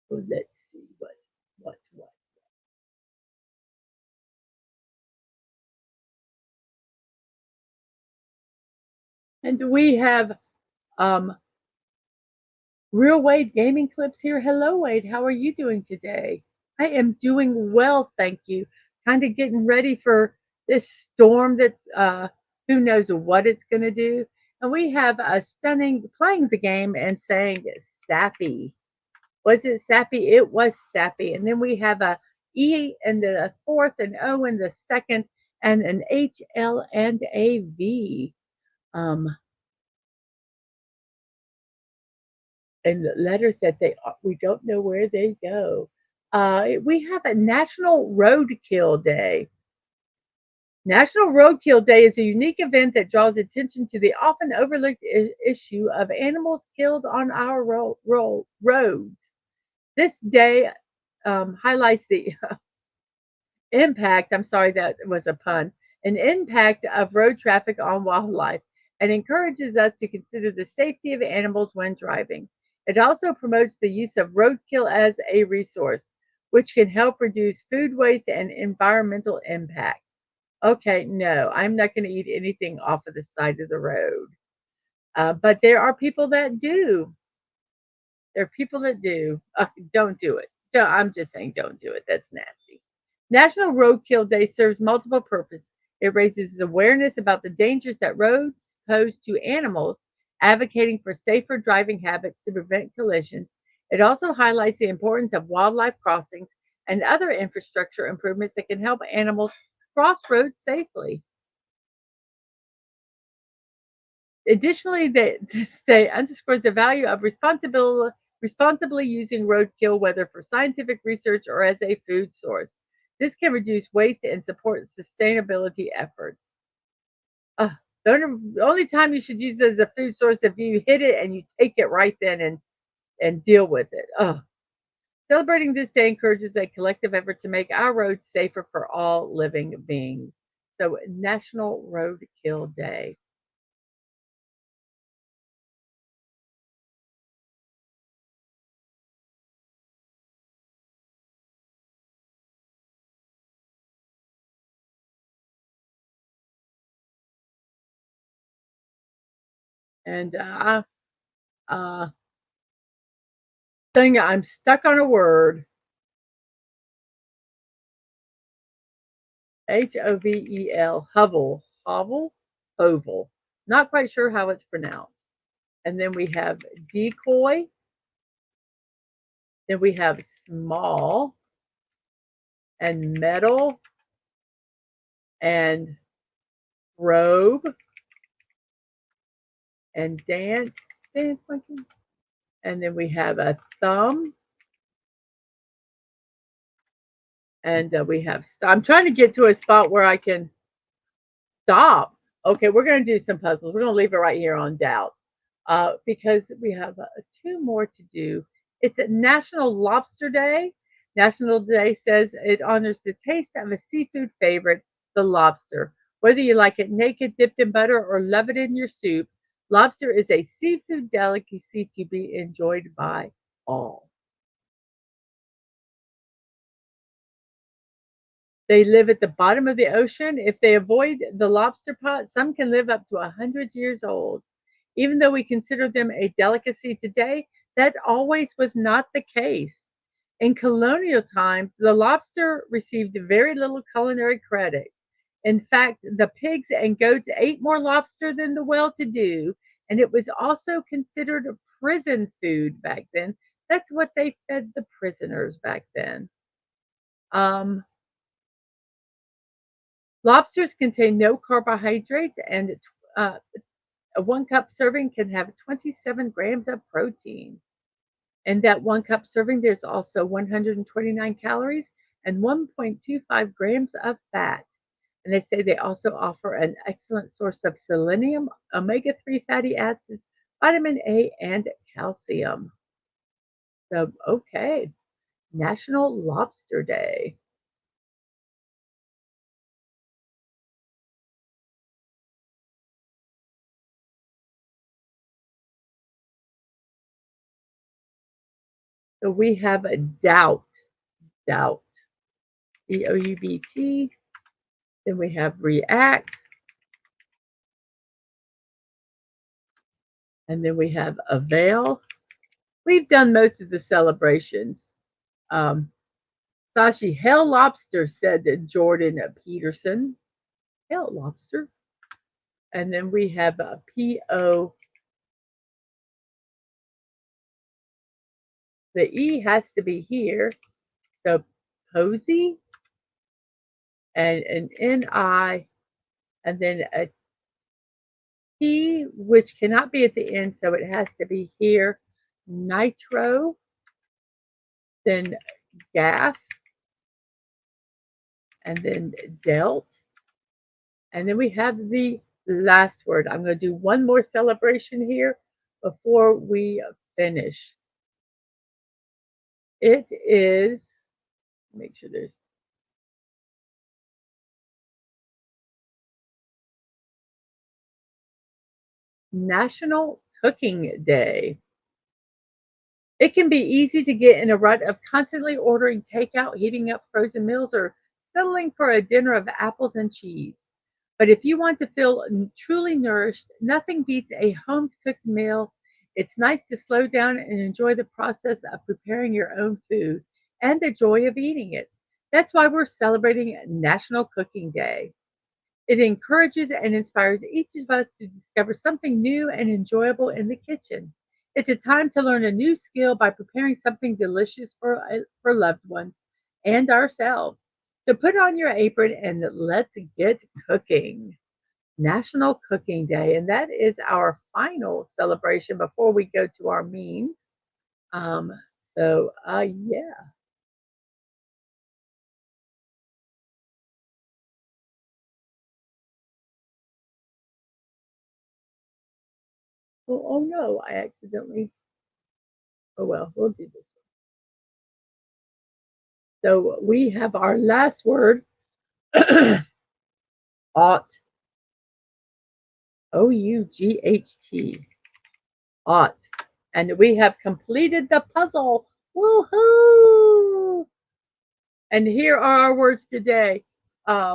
So let's see what. And we have um, Real Wade Gaming Clips here. Hello, Wade. How are you doing today? I am doing well, thank you. Kind of getting ready for this storm that's who knows what it's going to do. And we have a stunning playing the game and saying sappy. Was it sappy? It was sappy. And then we have a E in the fourth, an O in the second, and an H, L, and a V. Um, and the letters that we don't know where they go. We have a National Roadkill Day. National Roadkill Day is a unique event that draws attention to the often overlooked issue of animals killed on our roads. This day highlights the impact, I'm sorry, that was a pun, an impact of road traffic on wildlife and encourages us to consider the safety of animals when driving. It also promotes the use of roadkill as a resource, which can help reduce food waste and environmental impact. Okay, no, I'm not going to eat anything off of the side of the road. But there are people that do. There are people that do. Don't do it. I'm just saying, don't do it. That's nasty. National Roadkill Day serves multiple purposes. It raises awareness about the dangers that roads pose to animals, advocating for safer driving habits to prevent collisions. It also highlights the importance of wildlife crossings and other infrastructure improvements that can help animals cross roads safely. Additionally, this day underscores the value of responsible Responsibly using roadkill, whether for scientific research or as a food source. This can reduce waste and support sustainability efforts. Uh, the only time you should use it as a food source if you hit it and you take it right then and deal with it. Celebrating this day encourages a collective effort to make our roads safer for all living beings. So, National Roadkill Day. And uh, thing I'm stuck on a word. Hovel. Hovel. Oval. Not quite sure how it's pronounced. And then we have decoy. Then we have small and metal and robe and dance monkey. And then we have a thumb, and we have. I'm trying to get to a spot where I can stop. Okay, we're going to do some puzzles. We're going to leave it right here on doubt, because we have two more to do. It's a National Lobster Day. National Day says it honors the taste of a seafood favorite, the lobster. Whether you like it naked, dipped in butter, or love it in your soup, lobster is a seafood delicacy to be enjoyed by all. They live at the bottom of the ocean. If they avoid the lobster pot, some can live up to 100 years old. Even though we consider them a delicacy today, that always was not the case. In colonial times, the lobster received very little culinary credit. In fact, the pigs and goats ate more lobster than the well to do, and it was also considered a prison food back then. That's what they fed the prisoners back then. Um, Lobsters contain no carbohydrates, and uh, a 1 cup serving can have 27 grams of protein. In that 1 cup serving, there's also 129 calories and 1.25 grams of fat. And they say they also offer an excellent source of selenium, omega 3 fatty acids, vitamin A, and calcium. So, okay, National Lobster Day. So we have a doubt, DOUBT. Then we have react, and then we have avail. We've done most of the celebrations. Um, Sashi, hell lobster, said Jordan Peterson. Hell lobster. And then we have a PO. The E has to be here. So posy and an NI, and then a T, which cannot be at the end, so it has to be here. Nitro, then gaff, and then dealt. And then we have the last word. I'm going to do one more celebration here before we finish. It is, make sure there's National Cooking Day. It can be easy to get in a rut of constantly ordering takeout, heating up frozen meals, or settling for a dinner of apples and cheese. But if you want to feel truly nourished, nothing beats a home cooked meal. It's nice to slow down and enjoy the process of preparing your own food and the joy of eating it. That's why we're celebrating National Cooking Day. It encourages and inspires each of us to discover something new and enjoyable in the kitchen. It's a time to learn a new skill by preparing something delicious for loved ones and ourselves. So put on your apron and let's get cooking. National Cooking Day. And that is our final celebration before we go to our means. Um, so yeah. Oh no, I accidentally. Oh well, we'll do this. So we have our last word, ought. Ought. Ought. And we have completed the puzzle. Woohoo! And here are our words today.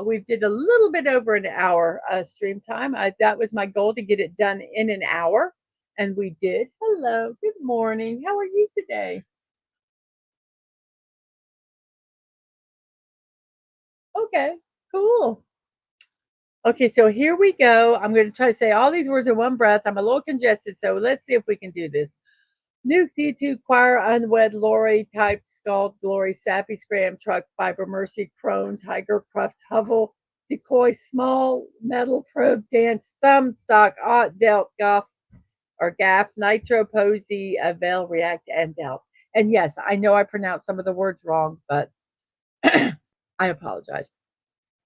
We did a little bit over an hour stream time. That was my goal to get it done in an hour. And we did. Hello. Good morning. How are you today? Okay. Cool. Okay, so here we go. I'm going to try to say all these words in one breath. I'm a little congested, so let's see if we can do this. Nuke D2 Choir Unwed Lorry Type Scald Glory Sappy Scram Truck Fiber Mercy Crone Tiger Cruft Hovel Decoy Small Metal Probe Dance Thumb Stock Ot Delt Goff or Gaff Nitro Posy Avail React and Delt. And yes, I know I pronounced some of the words wrong, but I apologize.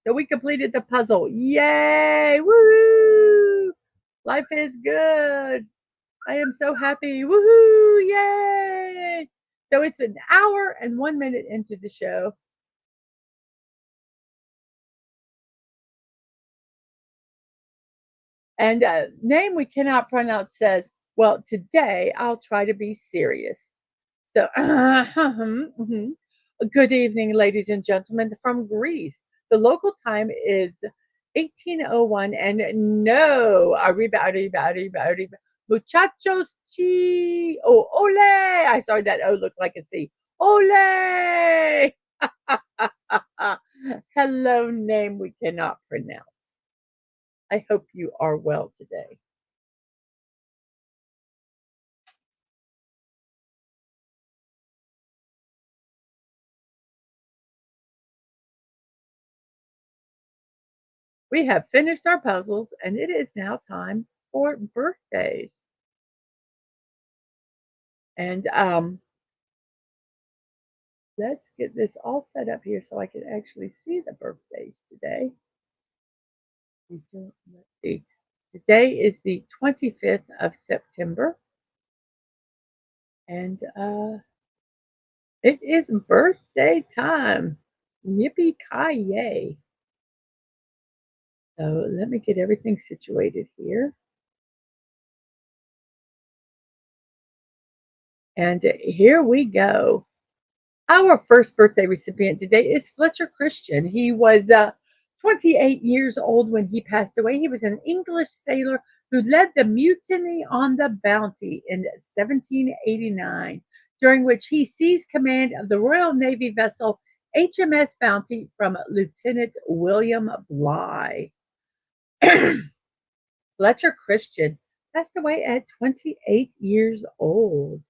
So we completed the puzzle. Yay! Woo! Life is good. I am so happy. Woohoo! Yay! So it's an hour and 1 minute into the show. And name we cannot pronounce says, well, today I'll try to be serious. So, good evening, ladies and gentlemen, from Greece. The local time is 18:01, and no, arriba. Muchachos, chi. Oh, ole. I sorry, that O looked like a C. Ole. Hello, name we cannot pronounce. I hope you are well today. We have finished our puzzles, and it is now time for birthdays. And let's get this all set up here so I can actually see the birthdays today. Let's see. Today is the 25th of September, and it is birthday time. Yippee ki yay! So let me get everything situated here. And here we go. Our first birthday recipient today is Fletcher Christian. He was 28 years old when he passed away. He was an English sailor who led the mutiny on the Bounty in 1789, during which he seized command of the Royal Navy vessel HMS Bounty from Lieutenant William Bligh. Fletcher Christian passed away at 28 years old.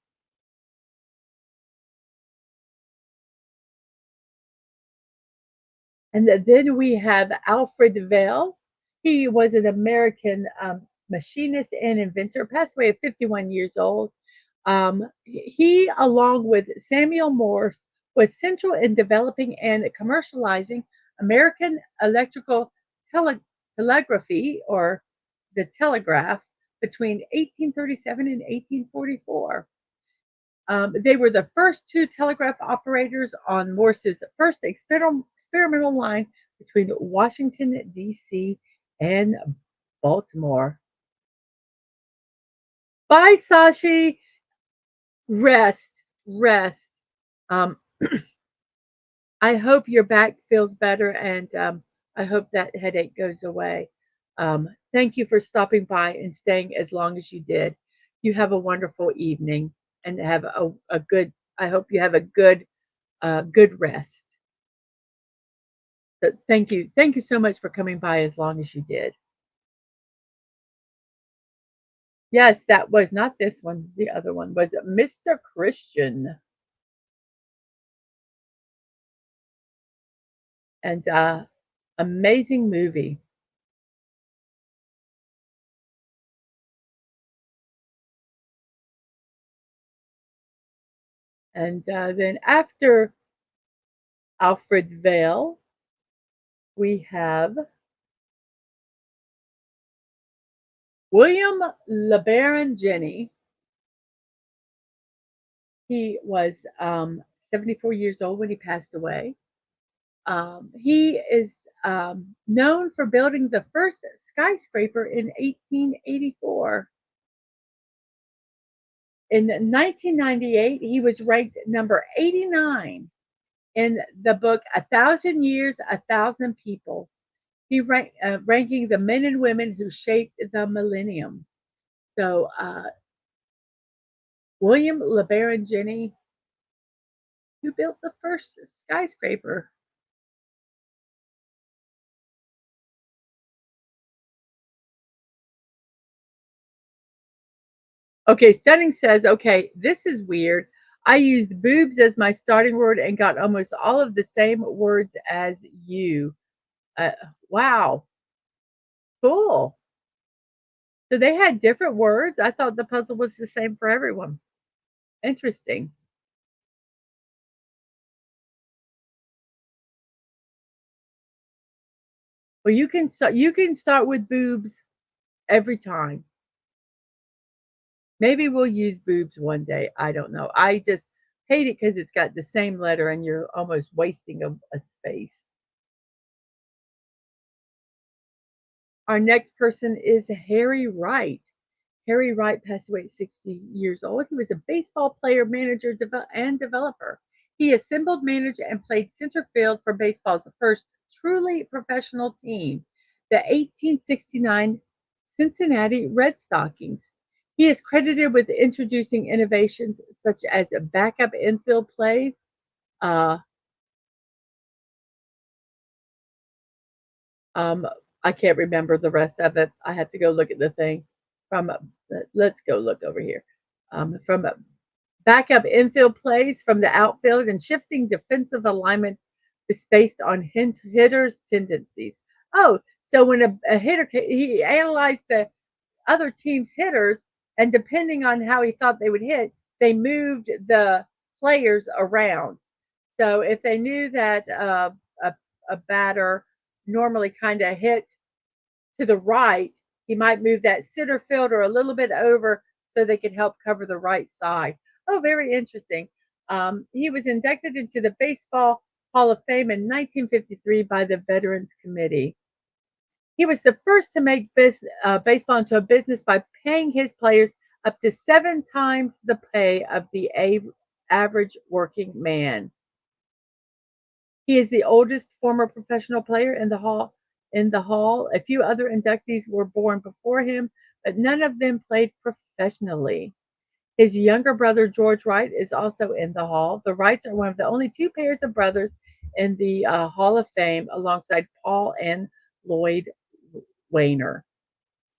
And then we have Alfred Vail. He was an American machinist and inventor, passed away at 51 years old. He, along with Samuel Morse, was central in developing and commercializing American electrical telegraphy, or the telegraph, between 1837 and 1844. They were the first two telegraph operators on Morse's first experimental line between Washington, D.C. and Baltimore. Bye, Sashi. Rest, rest. Um, I hope your back feels better, and I hope that headache goes away. Thank you for stopping by and staying as long as you did. You have a wonderful evening and have a good, I hope you have a good rest. So thank you. Thank you so much for coming by as long as you did. Yes, that was not this one. The other one was Mr. Christian. And amazing movie. And then after Alfred Vail, we have William LeBaron Jenney. He was 74 years old when he passed away. He is known for building the first skyscraper in 1884. In 1998, he was ranked number 89 in the book A Thousand Years, A Thousand People. He ranking the men and women who shaped the millennium. So William LeBaron Jenney, who built the first skyscraper. Okay, Stunning says, okay, this is weird. I used boobs as my starting word and got almost all of the same words as you. Uh, wow, cool. So they had different words. I thought the puzzle was the same for everyone. Interesting. Well, you can start with boobs every time. Maybe we'll use boobs one day. I don't know. I just hate it because it's got the same letter and you're almost wasting a space. Our next person is Harry Wright. Harry Wright passed away at 60 years old. He was a baseball player, manager, and developer. He assembled, managed, and played center field for baseball's first truly professional team, the 1869 Cincinnati Red Stockings. He is credited with introducing innovations such as backup infield plays, uh, Um, I can't remember the rest of it. I have to go look at the thing from. Let's go look over here. From backup infield plays from the outfield and shifting defensive alignments is based on hitters' tendencies. Oh, so when a hitter, he analyzed the other team's hitters, and depending on how he thought they would hit, they moved the players around. So if they knew that a batter normally kind of hit to the right, he might move that center fielder a little bit over so they could help cover the right side. Oh, very interesting. He was inducted into the Baseball Hall of Fame in 1953 by the Veterans Committee. He was the first to make baseball into a business by paying his players up to 7 times the pay of the average working man. He is the oldest former professional player in the hall. A few other inductees were born before him, but none of them played professionally. His younger brother, George Wright, is also in the hall. The Wrights are one of the only two pairs of brothers in the Hall of Fame alongside Paul and Lloyd Wayner.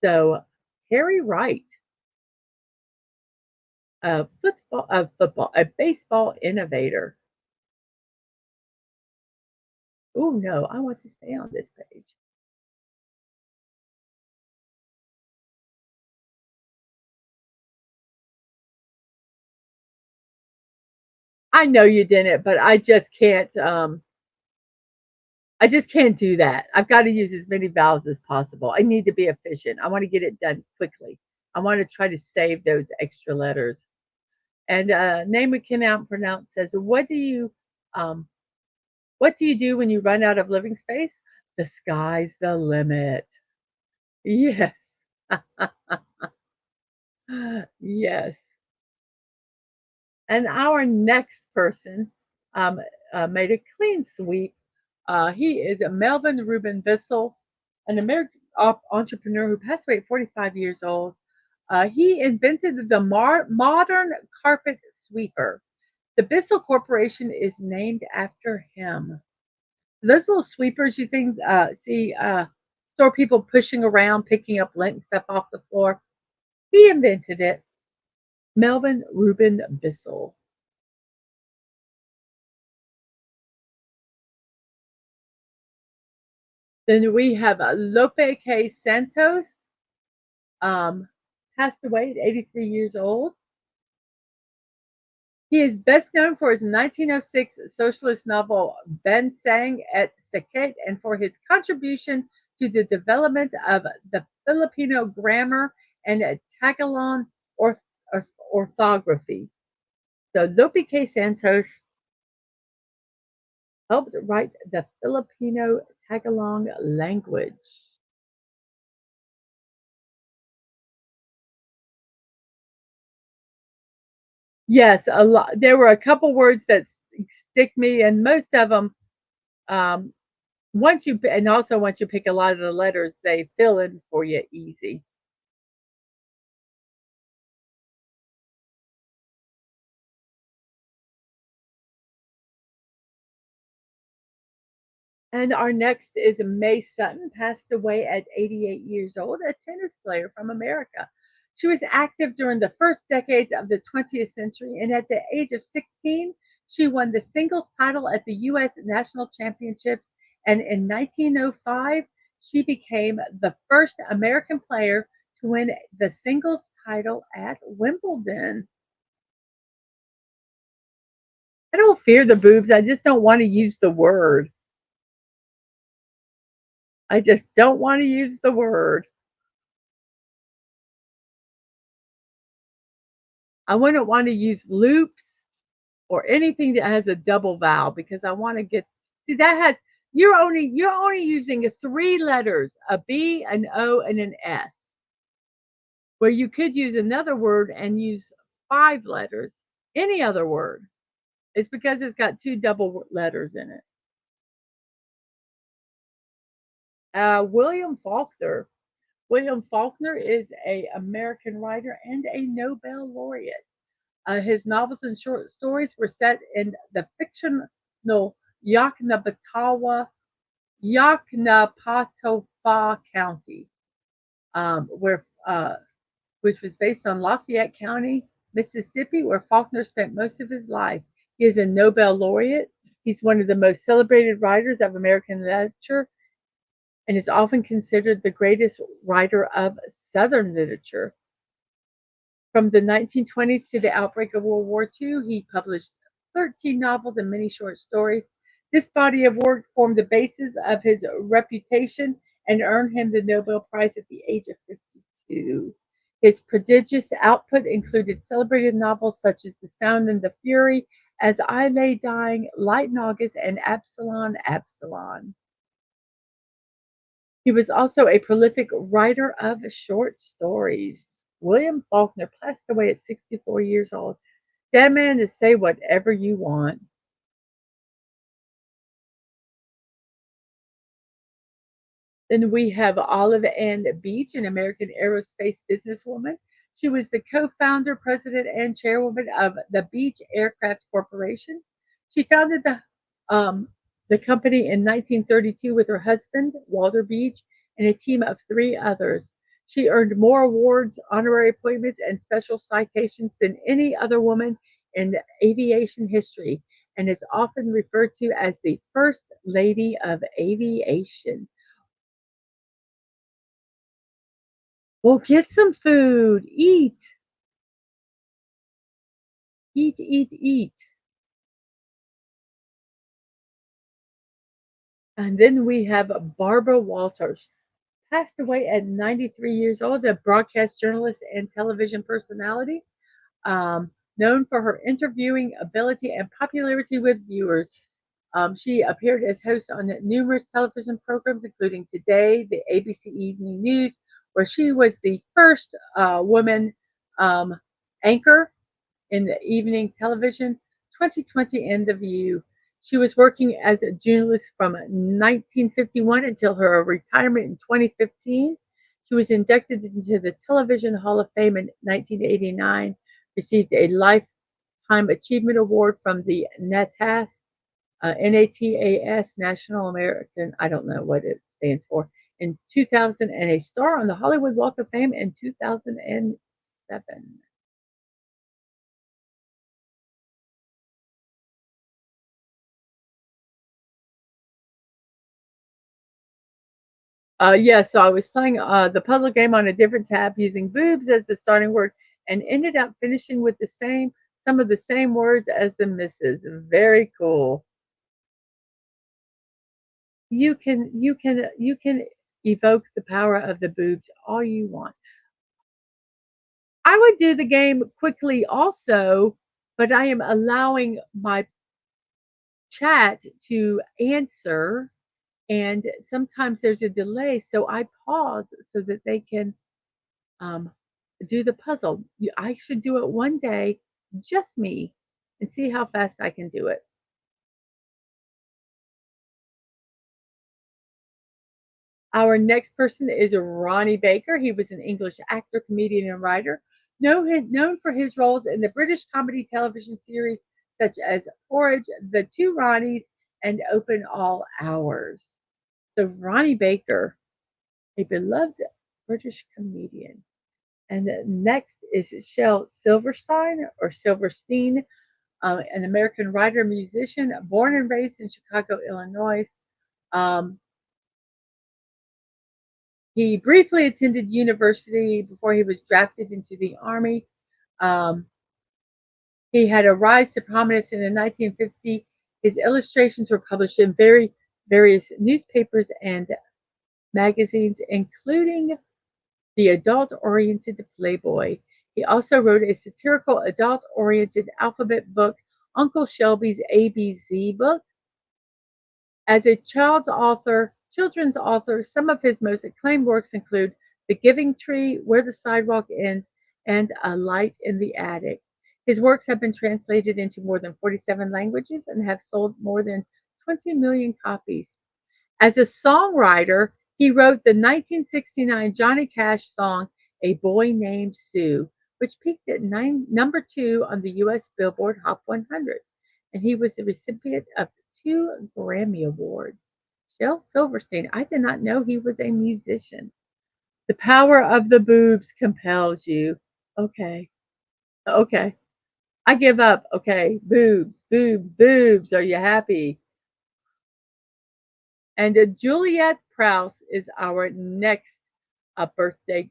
So, Harry Wright, a baseball innovator. Oh no, I want to stay on this page. I know you didn't, but I just can't do that. I've got to use as many vowels as possible. I need to be efficient. I want to get it done quickly. I want to try to save those extra letters. And name we cannot pronounce says, um, what do you do when you run out of living space? The sky's the limit. Yes. Yes. And our next person made a clean sweep. He is Melvin Reuben Bissell, an American entrepreneur who passed away at 45 years old. He invented the modern carpet sweeper. The Bissell Corporation is named after him. Those little sweepers you think see store people pushing around, picking up lint and stuff off the floor. He invented it. Melvin Reuben Bissell. Then we have Lope K. Santos, um, passed away at 83 years old. He is best known for his 1906 socialist novel Ben Sang et Sept and for his contribution to the development of the Filipino grammar and Tagalog orth- orthography. So Lope K. Santos helped write the Filipino Tagalog language. Yes, a lot. There were a couple words that stick me, and most of them, um, once you pick a lot of the letters, they fill in for you easy. And our next is May Sutton, passed away at 88 years old, a tennis player from America. She was active during the first decades of the 20th century, and at the age of 16, she won the singles title at the U.S. National Championships. And in 1905, she became the first American player to win the singles title at Wimbledon. I don't fear the boobs. I just don't want to use the word. I just don't want to use the word. I wouldn't want to use loops or anything that has a double vowel because I want to get see that has you're only using three letters, a B, an O, and an S, where you could use another word and use five letters, any other word. It's because it's got two double letters in it. William Faulkner. William Faulkner is a American writer and a Nobel laureate. His novels and short stories were set in the fictional Yaknapatawa, Yaknapatofa County, where which was based on Lafayette County, Mississippi, where Faulkner spent most of his life. He is a Nobel laureate. He's one of the most celebrated writers of American literature and is often considered the greatest writer of Southern literature. From the 1920s to the outbreak of World War II, he published 13 novels and many short stories. This body of work formed the basis of his reputation and earned him the Nobel Prize at the age of 52. His prodigious output included celebrated novels such as The Sound and the Fury, As I Lay Dying, Light in August, and Absalom, Absalom. He was also a prolific writer of short stories. William Faulkner passed away at 64 years old. That man is say whatever you want. Then we have Olive Ann Beach, an American aerospace businesswoman. She was the co-founder, president, and chairwoman of the Beach Aircraft Corporation. She founded the company in 1932 with her husband, Walter Beach, and a team of three others. She earned more awards, honorary appointments, and special citations than any other woman in aviation history, and is often referred to as the First Lady of Aviation. Well, get some food. Eat, eat, eat, eat. And then we have Barbara Walters, passed away at 93 years old, a broadcast journalist and television personality, known for her interviewing ability and popularity with viewers. She appeared as host on numerous television programs, including Today, the ABC Evening News, where she was the first woman um, anchor in the evening television, 2020 and The View. She was working as a journalist from 1951 until her retirement in 2015. She was inducted into the Television Hall of Fame in 1989, received a Lifetime Achievement Award from the NATAS, NATAS, National American, I don't know what it stands for, in 2000, and a star on the Hollywood Walk of Fame in 2007. Yeah, so I was playing the puzzle game on a different tab using boobs as the starting word and ended up finishing with the same some of the same words as the missus. Very cool. You can evoke the power of the boobs all you want. I would do the game quickly also, but I am allowing my chat to answer, and sometimes there's a delay, so I pause so that they can um, do the puzzle. I should do it one day, just me, and see how fast I can do it. Our next person is Ronnie Baker. He was an English actor, comedian, and writer, known for his roles in the British comedy television series such as Porridge, The Two Ronnies, and Open All Hours. So, Ronnie Baker, a beloved British comedian. And next is Shel Silverstein, an American writer musician, born and raised in Chicago, Illinois. Um, he briefly attended university before he was drafted into the Army. Um, he had a rise to prominence in the 1950s. His illustrations were published in various newspapers and magazines, including the adult-oriented Playboy. He also wrote a satirical adult-oriented alphabet book, Uncle Shelby's ABC book. As a children's author, some of his most acclaimed works include The Giving Tree, Where the Sidewalk Ends, and A Light in the Attic. His works have been translated into more than 47 languages and have sold more than 20 million copies. As a songwriter, he wrote the 1969 Johnny Cash song "A Boy Named Sue," which peaked at number 2 on the U.S. Billboard Hot 100, and he was the recipient of 2 Grammy Awards. Shel Silverstein, I did not know he was a musician. The power of the boobs compels you. Okay, okay. I give up. Okay, boobs, boobs, boobs. Are you happy? And Juliet Prowse is our next birthday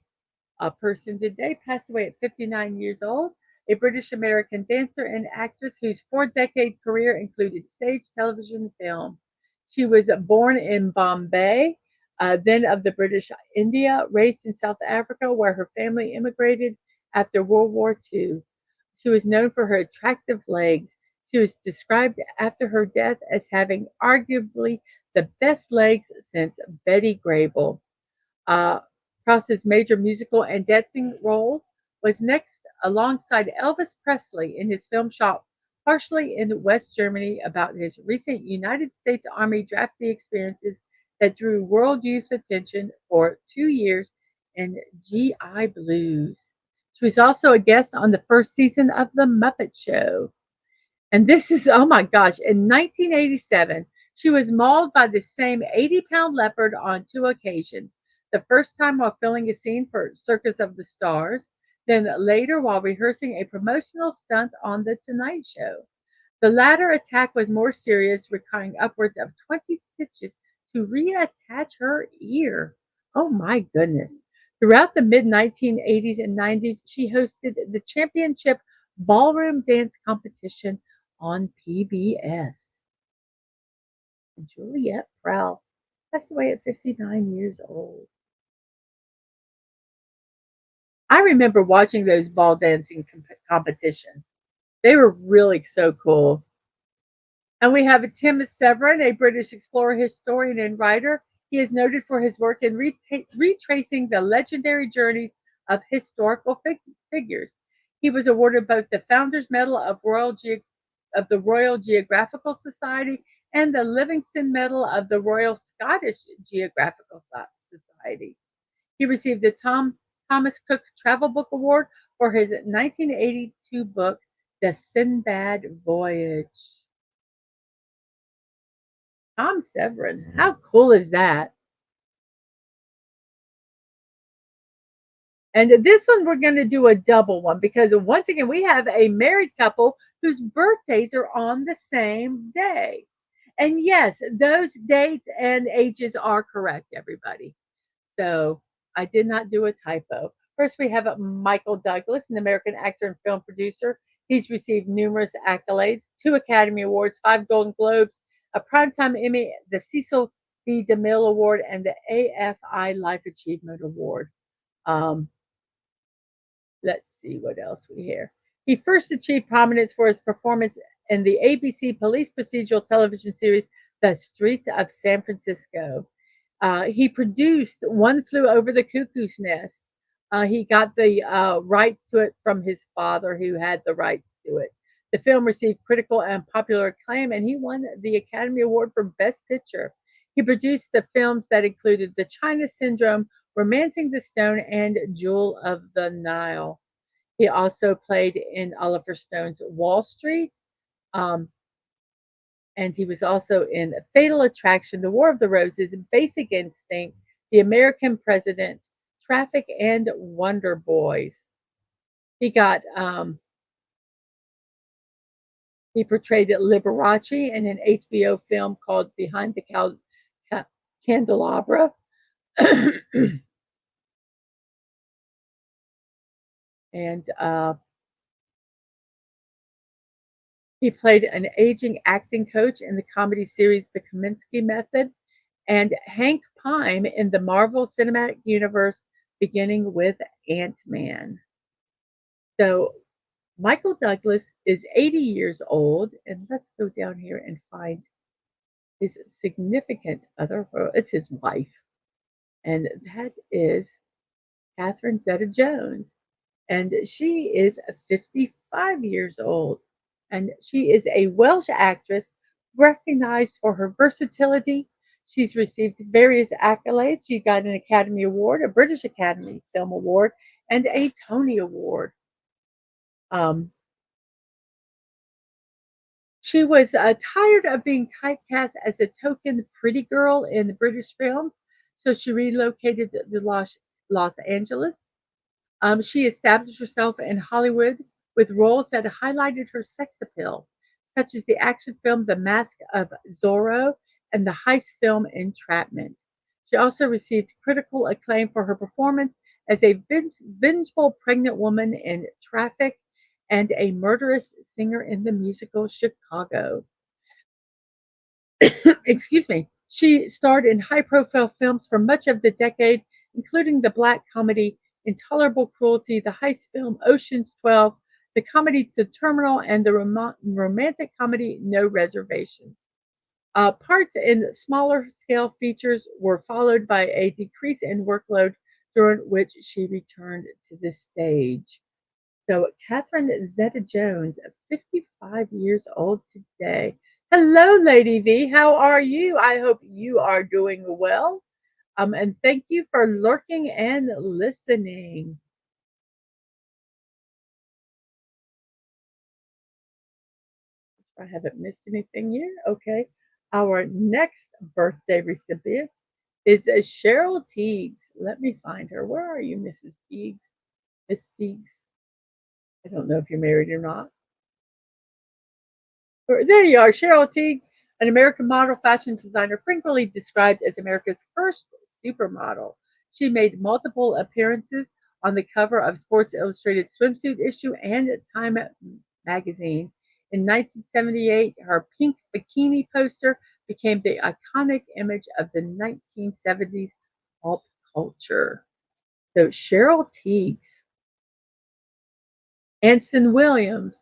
person today. Passed away at 59 years old. A British American dancer and actress whose 4-decade career included stage, television, and film. She was born in Bombay, then of the British India, raised in South Africa, where her family immigrated after World War II. She was known for her attractive legs. She was described after her death as having arguably the best legs since Betty Grable. Uh, Prowse's major musical and dancing role was next alongside Elvis Presley in his film shot partially in West Germany about his recent United States Army draftee experiences that drew world youth attention for 2 years in GI Blues. She was also a guest on the first season of The Muppet Show. And this is, oh my gosh, in 1987, she was mauled by the same 80-pound leopard on 2 occasions. The first time while filming a scene for Circus of the Stars, then later while rehearsing a promotional stunt on The Tonight Show. The latter attack was more serious, requiring upwards of 20 stitches to reattach her ear. Oh my goodness. Throughout the mid 1980s and 90s, she hosted the championship ballroom dance competition on PBS. Juliet Prowse passed away at 59 years old. I remember watching those ball dancing competitions. They were really so cool. And we have Tim Severin, a British explorer, historian, and writer. He is noted for his work in retracing the legendary journeys of historical figures. He was awarded both the Founders Medal of the Royal Geographical Society and the Livingston Medal of the Royal Scottish Geographical Society. He received the Thomas Cook Travel Book Award for his 1982 book, The Sinbad Voyage. Tom Severin, how cool is that? And this one, we're going to do a double one because once again, we have a married couple whose birthdays are on the same day. And yes, those dates and ages are correct, everybody. So I did not do a typo. First, we have Michael Douglas, an American actor and film producer. He's received numerous accolades, 2 Academy Awards, 5 Golden Globes, a Primetime Emmy, the Cecil B. DeMille Award, and the AFI Life Achievement Award. Um, let's see what else we hear. He first achieved prominence for his performance in the ABC police procedural television series The Streets of San Francisco. He produced One Flew Over the Cuckoo's Nest. He got the rights to it from his father, who had the rights to it. The film received critical and popular acclaim, and he won the Academy Award for Best Picture. He produced the films that included The China Syndrome, Romancing the Stone, and Jewel of the Nile. He also played in Oliver Stone's Wall Street, um, and he was also in Fatal Attraction, The War of the Roses, Basic Instinct, The American President, Traffic, and Wonder Boys. He got he portrayed Liberace in an HBO film called Behind the Candelabra. And he played an aging acting coach in the comedy series The Kaminsky Method, and Hank Pym in the Marvel Cinematic Universe, beginning with Ant-Man. So Michael Douglas is 80 years old, and let's go down here and find his significant other. It's his wife, and that is Catherine Zeta-Jones, and she is 55 years old, and she is a Welsh actress recognized for her versatility. She's received various accolades. She got an Academy Award, a British Academy Film Award, and a Tony Award. Um, she was tired of being typecast as a token pretty girl in the British films, so she relocated to Los Angeles. She established herself in Hollywood with roles that highlighted her sex appeal, such as the action film The Mask of Zorro and the heist film Entrapment. She also received critical acclaim for her performance as a vengeful pregnant woman in Traffic and a murderous singer in the musical Chicago. Excuse me. She starred in high profile films for much of the decade, including the black comedy Intolerable Cruelty, the heist film Ocean's 12, the comedy The Terminal, and the romantic comedy No Reservations. Parts in smaller scale features were followed by a decrease in workload, during which she returned to the stage. So, Catherine Zeta Jones, 55 years old today. Hello, Lady V. How are you? I hope you are doing well. And thank you for lurking and listening. I haven't missed anything here. Okay. Our next birthday recipient is Cheryl Teagues. Let me find her. Where are you, Mrs. Teagues? Miss Teagues. I don't know if you're married or not. There you are, Cheryl Teagues, an American model, fashion designer, frequently described as America's first supermodel. She made multiple appearances on the cover of Sports Illustrated swimsuit issue and Time magazine. In 1978, her pink bikini poster became the iconic image of the 1970s pop culture. So Cheryl Teagues, Anson Williams.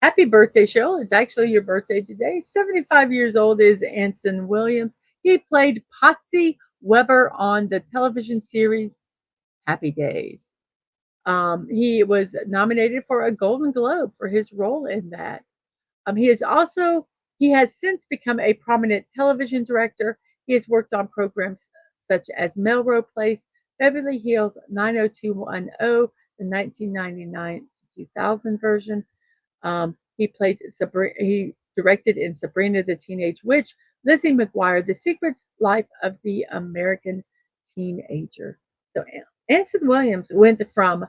Happy birthday, Cheryl. It's actually your birthday today. 75 years old is Anson Williams. He played Patsy Weber on the television series Happy Days. He was nominated for a Golden Globe for his role in that. He has since become a prominent television director. He has worked on programs such as Melrose Place, Beverly Hills 90210, the 1999 to 2000 version. He directed in Sabrina the Teenage Witch, Lizzie McGuire, The Secret Life of the American Teenager. So Anson Williams went from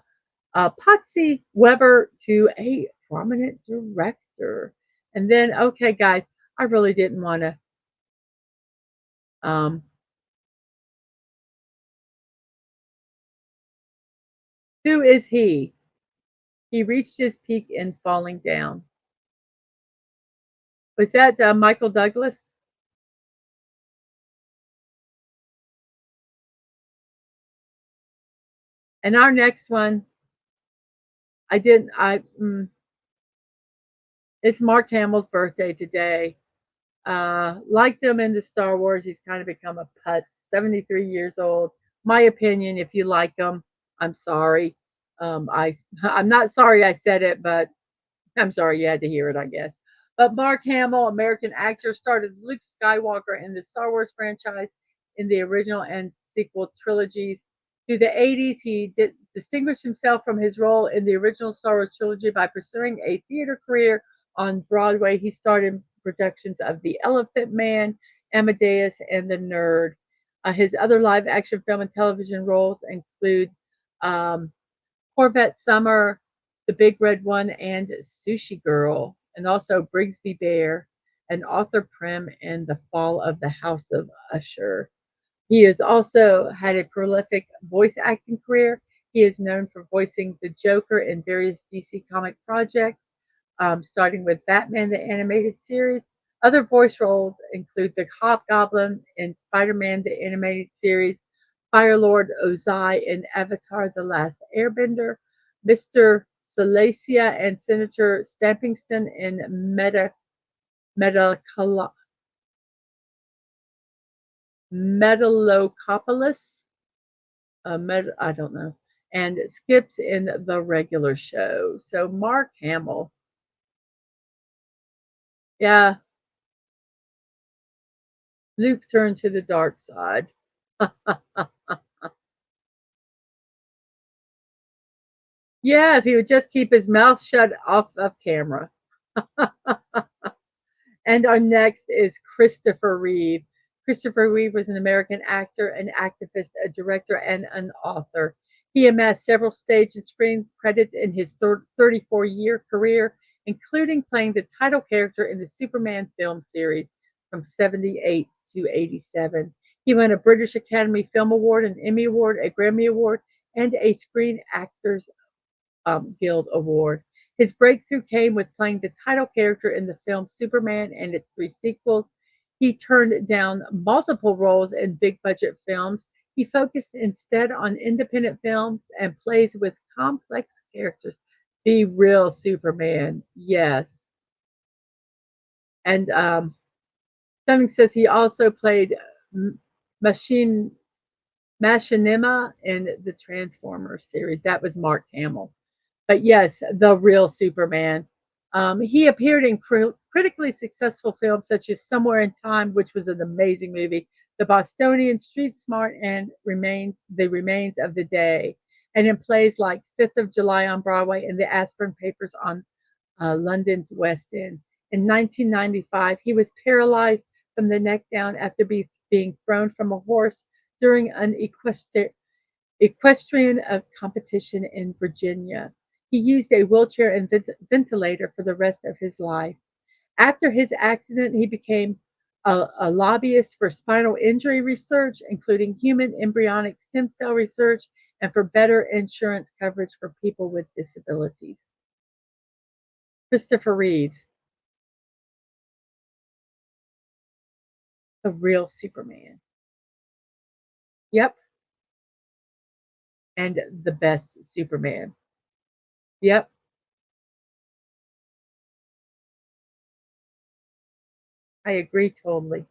Patsy Weber to a prominent director. And then, okay, guys, I really didn't want to. Um, who is he? He reached his peak in falling down. Was that Michael Douglas? And our next one, I didn't. It's Mark Hamill's birthday today. Liked him in the Star Wars. He's kind of become a putz. 73 years old. My opinion. If you like him, I'm sorry. I'm not sorry I said it, but I'm sorry you had to hear it, I guess. But Mark Hamill, American actor, starred as Luke Skywalker in the Star Wars franchise in the original and sequel trilogies. Through the 80s, he distinguished himself from his role in the original Star Wars trilogy by pursuing a theater career on Broadway. He starred in productions of The Elephant Man, Amadeus, and The Nerd. His other live action film and television roles include um, Corvette Summer, The Big Red One, and Sushi Girl, and also Brigsby Bear, and Arthur Pym in The Fall of the House of Usher. He has also had a prolific voice acting career. He is known for voicing the Joker in various DC comic projects, starting with Batman the Animated Series. Other voice roles include the Hobgoblin in Spider-Man the Animated Series, Firelord Ozai in Avatar The Last Airbender, Mr. Salacia and Senator Stampingston in Metacala- Metalocapolis, I don't know, and Skips in The Regular Show. So Mark Hamill, yeah, Luke turned to the dark side. Yeah, if he would just keep his mouth shut off of camera. And our next is Christopher Reeve. Christopher Reeve was an American actor, an activist, a director, and an author. He amassed several stage and screen credits in his 34-year career, including playing the title character in the Superman film series from 78 to 87. He won a British Academy Film Award, an Emmy Award, a Grammy Award, and a Screen Actors Guild Award. His breakthrough came with playing the title character in the film Superman and its three sequels. He turned down multiple roles in big budget films. He focused instead on independent films and plays with complex characters. The real Superman, yes. And something says he also played Machine Machinima in the Transformers series. That was Mark Hamill. But yes, the real Superman. He appeared in critically successful films such as Somewhere in Time, which was an amazing movie, The Bostonian, Street Smart, and The Remains of the Day, and in plays like Fifth of July on Broadway and The Aspirin Papers on London's West End. In 1995, he was paralyzed from the neck down after being thrown from a horse during an equestrian competition in Virginia. He used a wheelchair and ventilator for the rest of his life. After his accident, he became a lobbyist for spinal injury research, including human embryonic stem cell research, and for better insurance coverage for people with disabilities. Christopher Reeves, the real Superman. Yep, and the best Superman. Yep, I agree totally.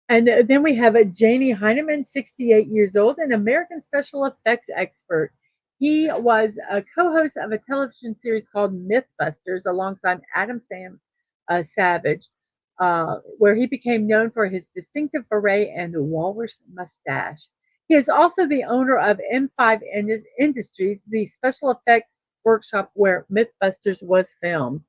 And then we have a Janie Heineman, 68 years old, an American special effects expert. He was a co-host of a television series called Mythbusters alongside Savage, where he became known for his distinctive beret and walrus mustache. He is also the owner of M5 Industries, the special effects workshop where Mythbusters was filmed.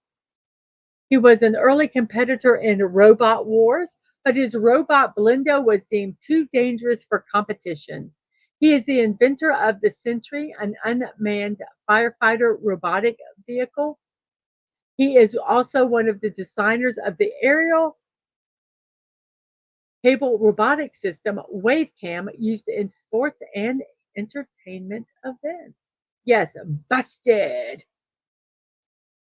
He was an early competitor in Robot Wars, but his robot Blindo was deemed too dangerous for competition. He is the inventor of the Sentry, an unmanned firefighter robotic vehicle. He is also one of the designers of the aerial cable robotic system WaveCam used in sports and entertainment events. Yes, Busted.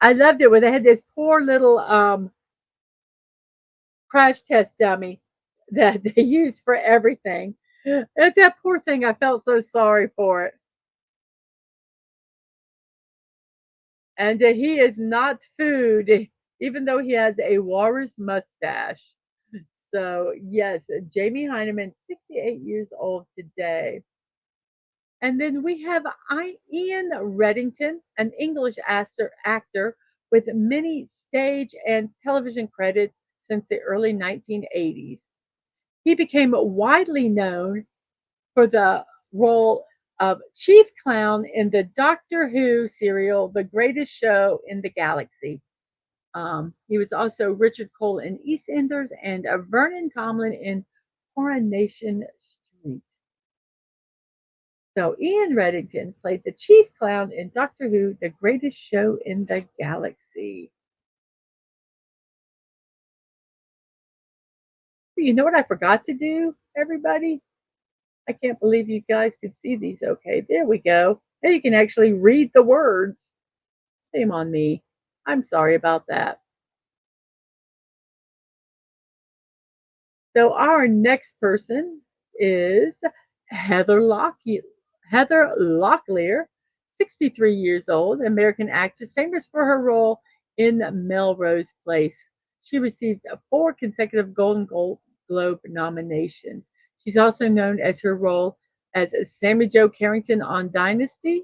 I loved it when they had this poor little crash test dummy that they used for everything. That poor thing, I felt so sorry for it. And he is not food, even though he has a walrus mustache. So, yes, Jamie Heineman, 68 years old today. And then we have Ian Reddington, an English actor with many stage and television credits since the early 1980s. He became widely known for the role of Chief Clown in the Doctor Who serial The Greatest Show in the Galaxy. He was also Richard Cole in EastEnders and Vernon Tomlin in Coronation Street. So Ian Reddington played the chief clown in Doctor Who, The Greatest Show in the Galaxy. You know what I forgot to do, everybody? I can't believe you guys could see these. Okay, there we go. Now you can actually read the words. Shame on me. I'm sorry about that. So our next person is Heather Locklear. Heather Locklear, 63 years old, American actress, famous for her role in Melrose Place. She received 4 consecutive Golden Globe nominations. She's also known as her role as Sammy Jo Carrington on Dynasty.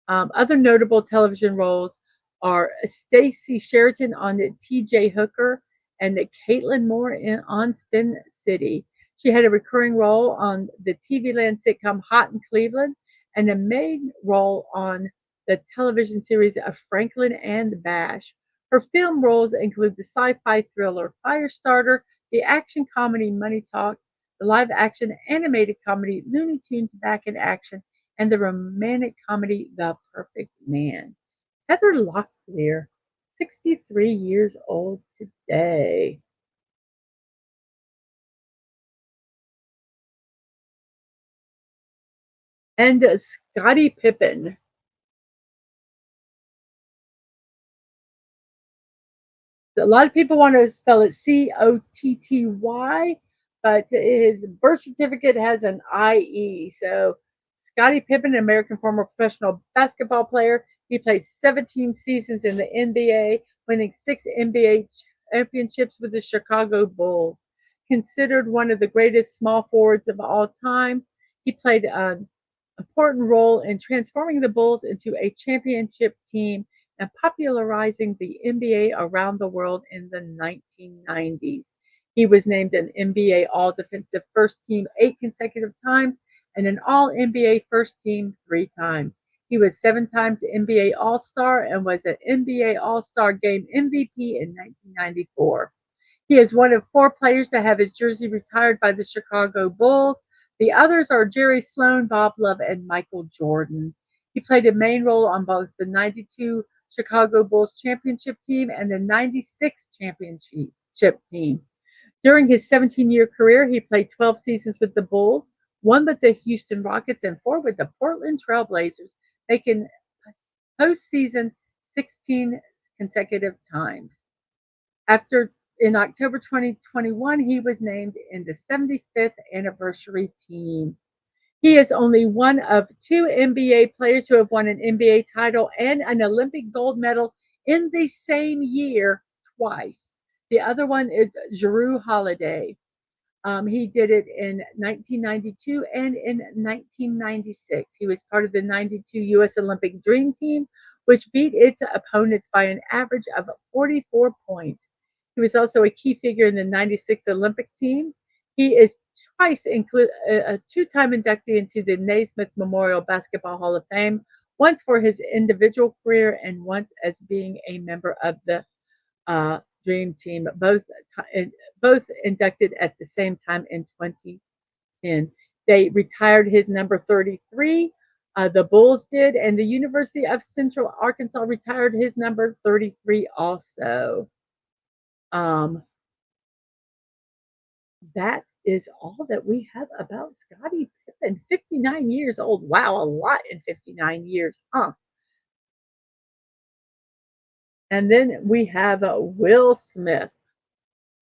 Other notable television roles are Stacey Sheridan on T.J. Hooker and Caitlin Moore on Spin City. She had a recurring role on the TV Land sitcom Hot in Cleveland and a main role on the television series of Franklin and Bash. Her film roles include the sci-fi thriller Firestarter, the action comedy Money Talks, the live action animated comedy Looney Tunes Back in Action, and the romantic comedy The Perfect Man. Heather Locklear, 63 years old today. And Scottie Pippen. A lot of people want to spell it Cotty, but his birth certificate has an IE. So Scottie Pippen, an American former professional basketball player, he played 17 seasons in the NBA, winning 6 NBA championships with the Chicago Bulls. Considered one of the greatest small forwards of all time, he played an important role in transforming the Bulls into a championship team and popularizing the NBA around the world in the 1990s. He was named an NBA All Defensive First Team 8 consecutive times and an All NBA First Team 3 times. He was 7 times NBA All Star and was an NBA All Star Game MVP in 1994. He is one of 4 players to have his jersey retired by the Chicago Bulls. The others are Jerry Sloan, Bob Love, and Michael Jordan. He played a main role on both the 92 Chicago Bulls championship team and the 96 championship team. During his 17-year career, he played 12 seasons with the Bulls, 1 with the Houston Rockets, and 4 with the Portland Trail Blazers, making postseason 16 consecutive times. In October 2021, he was named in the 75th anniversary team. He is only one of 2 NBA players who have won an NBA title and an Olympic gold medal in the same year twice. The other one is Jrue Holiday. He did it in 1992 and in 1996. He was part of the 92 U.S. Olympic Dream Team, which beat its opponents by an average of 44 points. He was also a key figure in the 96 Olympic team. He is a 2-time inductee into the Naismith Memorial Basketball Hall of Fame, once for his individual career and once as being a member of the Dream Team, both inducted at the same time in 2010. They retired his number 33. The Bulls did, and the University of Central Arkansas retired his number 33 also. Um, that is all that we have about Scottie Pippen, 59 years old. Wow, a lot in 59 years, huh? And then we have Will Smith.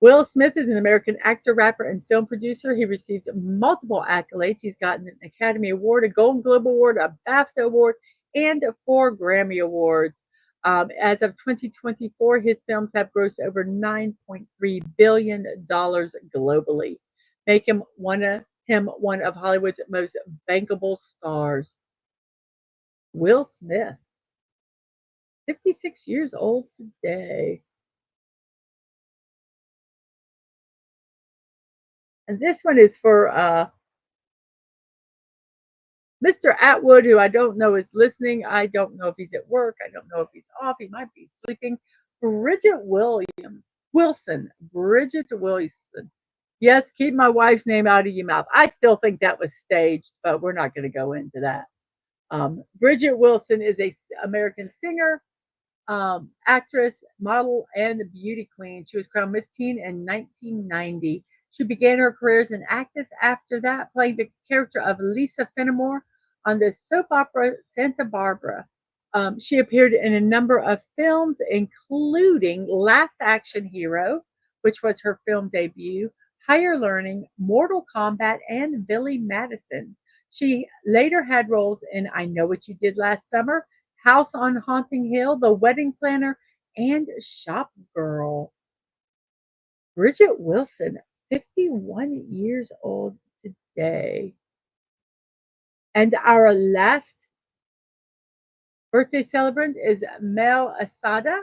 Will Smith is an American actor, rapper, and film producer. He received multiple accolades. He's gotten an Academy Award, a Golden Globe Award, a BAFTA Award, and 4 Grammy Awards. As of 2024, his films have grossed over $9.3 billion globally, make him one of Hollywood's most bankable stars. Will Smith, 56 years old today. And this one is for Mr. Atwood, who I don't know is listening. I don't know if he's at work. I don't know if he's off. He might be sleeping. Bridget Wilson. Yes, keep my wife's name out of your mouth. I still think that was staged, but we're not going to go into that. Bridget Wilson is a American singer, actress, model, and beauty queen. She was crowned Miss Teen in 1990. She began her career as an actress after that, playing the character of Lisa Fenimore on the soap opera Santa Barbara. She appeared in a number of films, including Last Action Hero, which was her film debut, Higher Learning, Mortal Kombat, and Billy Madison. She later had roles in I Know What You Did Last Summer, House on Haunting Hill, The Wedding Planner, and Shop Girl. Bridget Wilson, 51 years old today. And our last birthday celebrant is Mel Asada,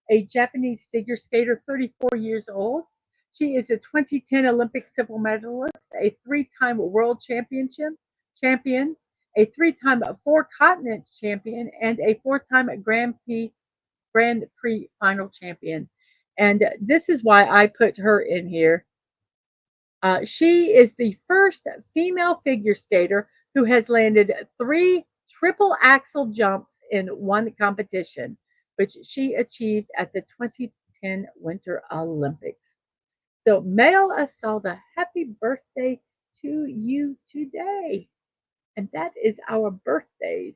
a Japanese figure skater, 34 years old. She is a 2010 Olympic silver medalist, a 3-time world champion, a 3-time 4 continents champion, and a 4-time Grand Prix final champion. And this is why I put her in here. She is the first female figure skater who has landed 3 triple axel jumps in one competition, which she achieved at the 2010 Winter Olympics. So, Mel Asalda, happy birthday to you today. And that is our birthdays.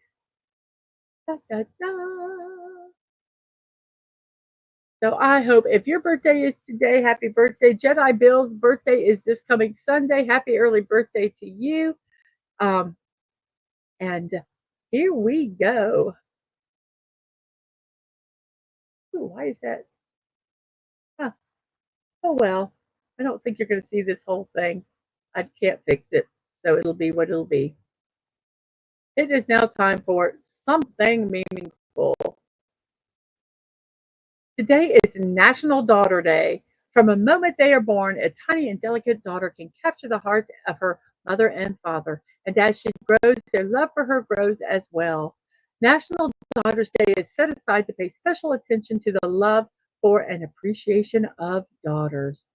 Da, da, da. So I hope if your birthday is today, happy birthday. Jedi Bill's birthday is this coming Sunday. Happy early birthday to you. Um, and here we go. Ooh, why is that? Huh. Oh, well, I don't think you're going to see this whole thing. I can't fix it. So it'll be what it'll be. It is now time for something meaningful. Today is National Daughter Day. From the moment they are born, a tiny and delicate daughter can capture the hearts of her mother and father. And as she grows, their love for her grows as well. National Daughters Day is set aside to pay special attention to the love for and appreciation of daughters.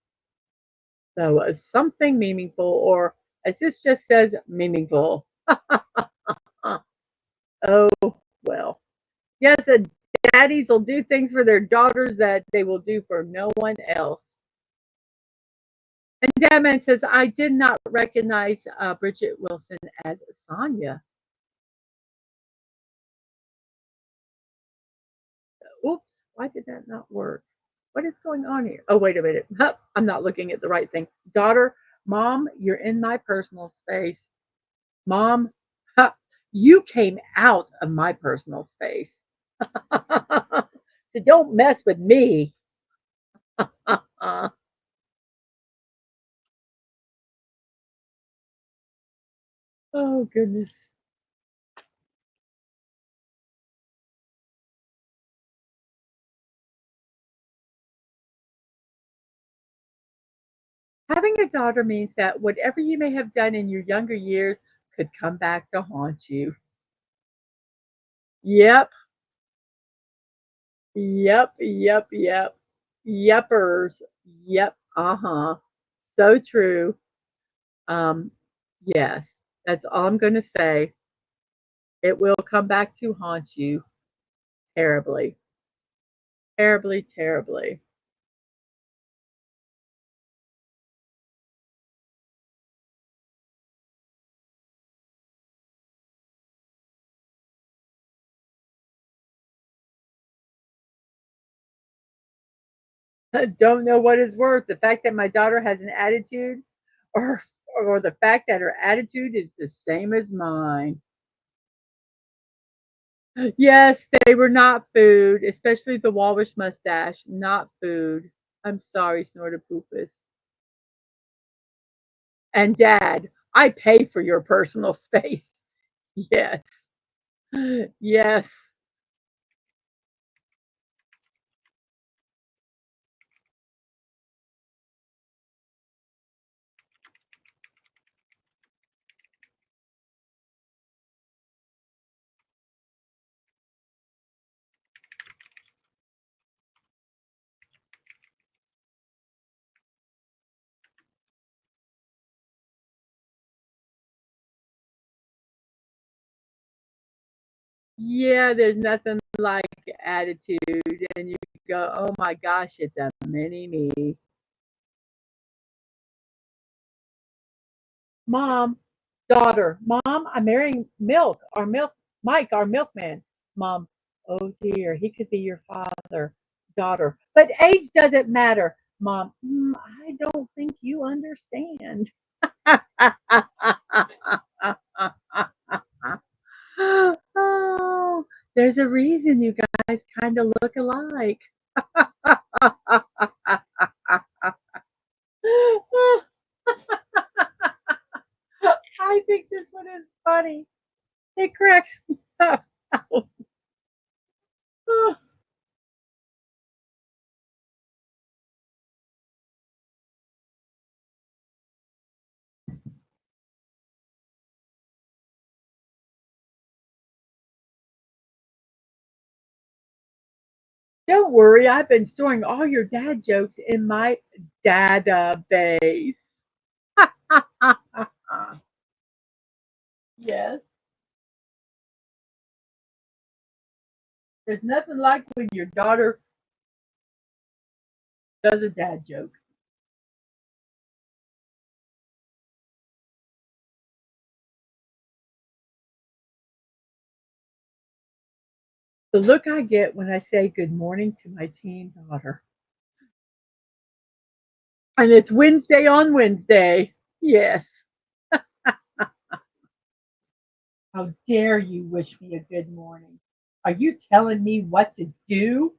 So, something meaningful, or as this just says, meaningful. Oh, well. Yes, daddies will do things for their daughters that they will do for no one else. And Dadman says, I did not recognize Bridget Wilson as Sonia. Oops, why did that not work? What is going on here? Oh, wait a minute. I'm not looking at the right thing. Daughter, mom, you're in my personal space. Mom, you came out of my personal space. So don't mess with me. Oh, goodness. Having a daughter means that whatever you may have done in your younger years could come back to haunt you. Yep, yep. Yepers. Yep, uh-huh. So true. Um, yes, that's all I'm going to say. It will come back to haunt you terribly, terribly, terribly. Don't know what it's worth. The fact that my daughter has an attitude, or or the fact that her attitude is the same as mine. Yes, they were not food, especially the walrus mustache. Not food. I'm sorry, Snortopoopas. And Dad, I pay for your personal space. Yes. Yes. Yeah, there's nothing like attitude, and you go, "Oh my gosh, it's a mini me." Mom, daughter, Mom, I'm marrying Mike, our milkman. Mom, oh dear, he could be your father. Daughter, but age doesn't matter. Mom, I don't think you understand. Oh, there's a reason you guys kind of look alike. I think this one is funny. It cracks me up. Don't worry, I've been storing all your dad jokes in my database. Yes, there's nothing like when your daughter does a dad joke. The look I get when I say good morning to my teen daughter. And it's Wednesday on Wednesday. Yes. How dare you wish me a good morning? Are you telling me what to do?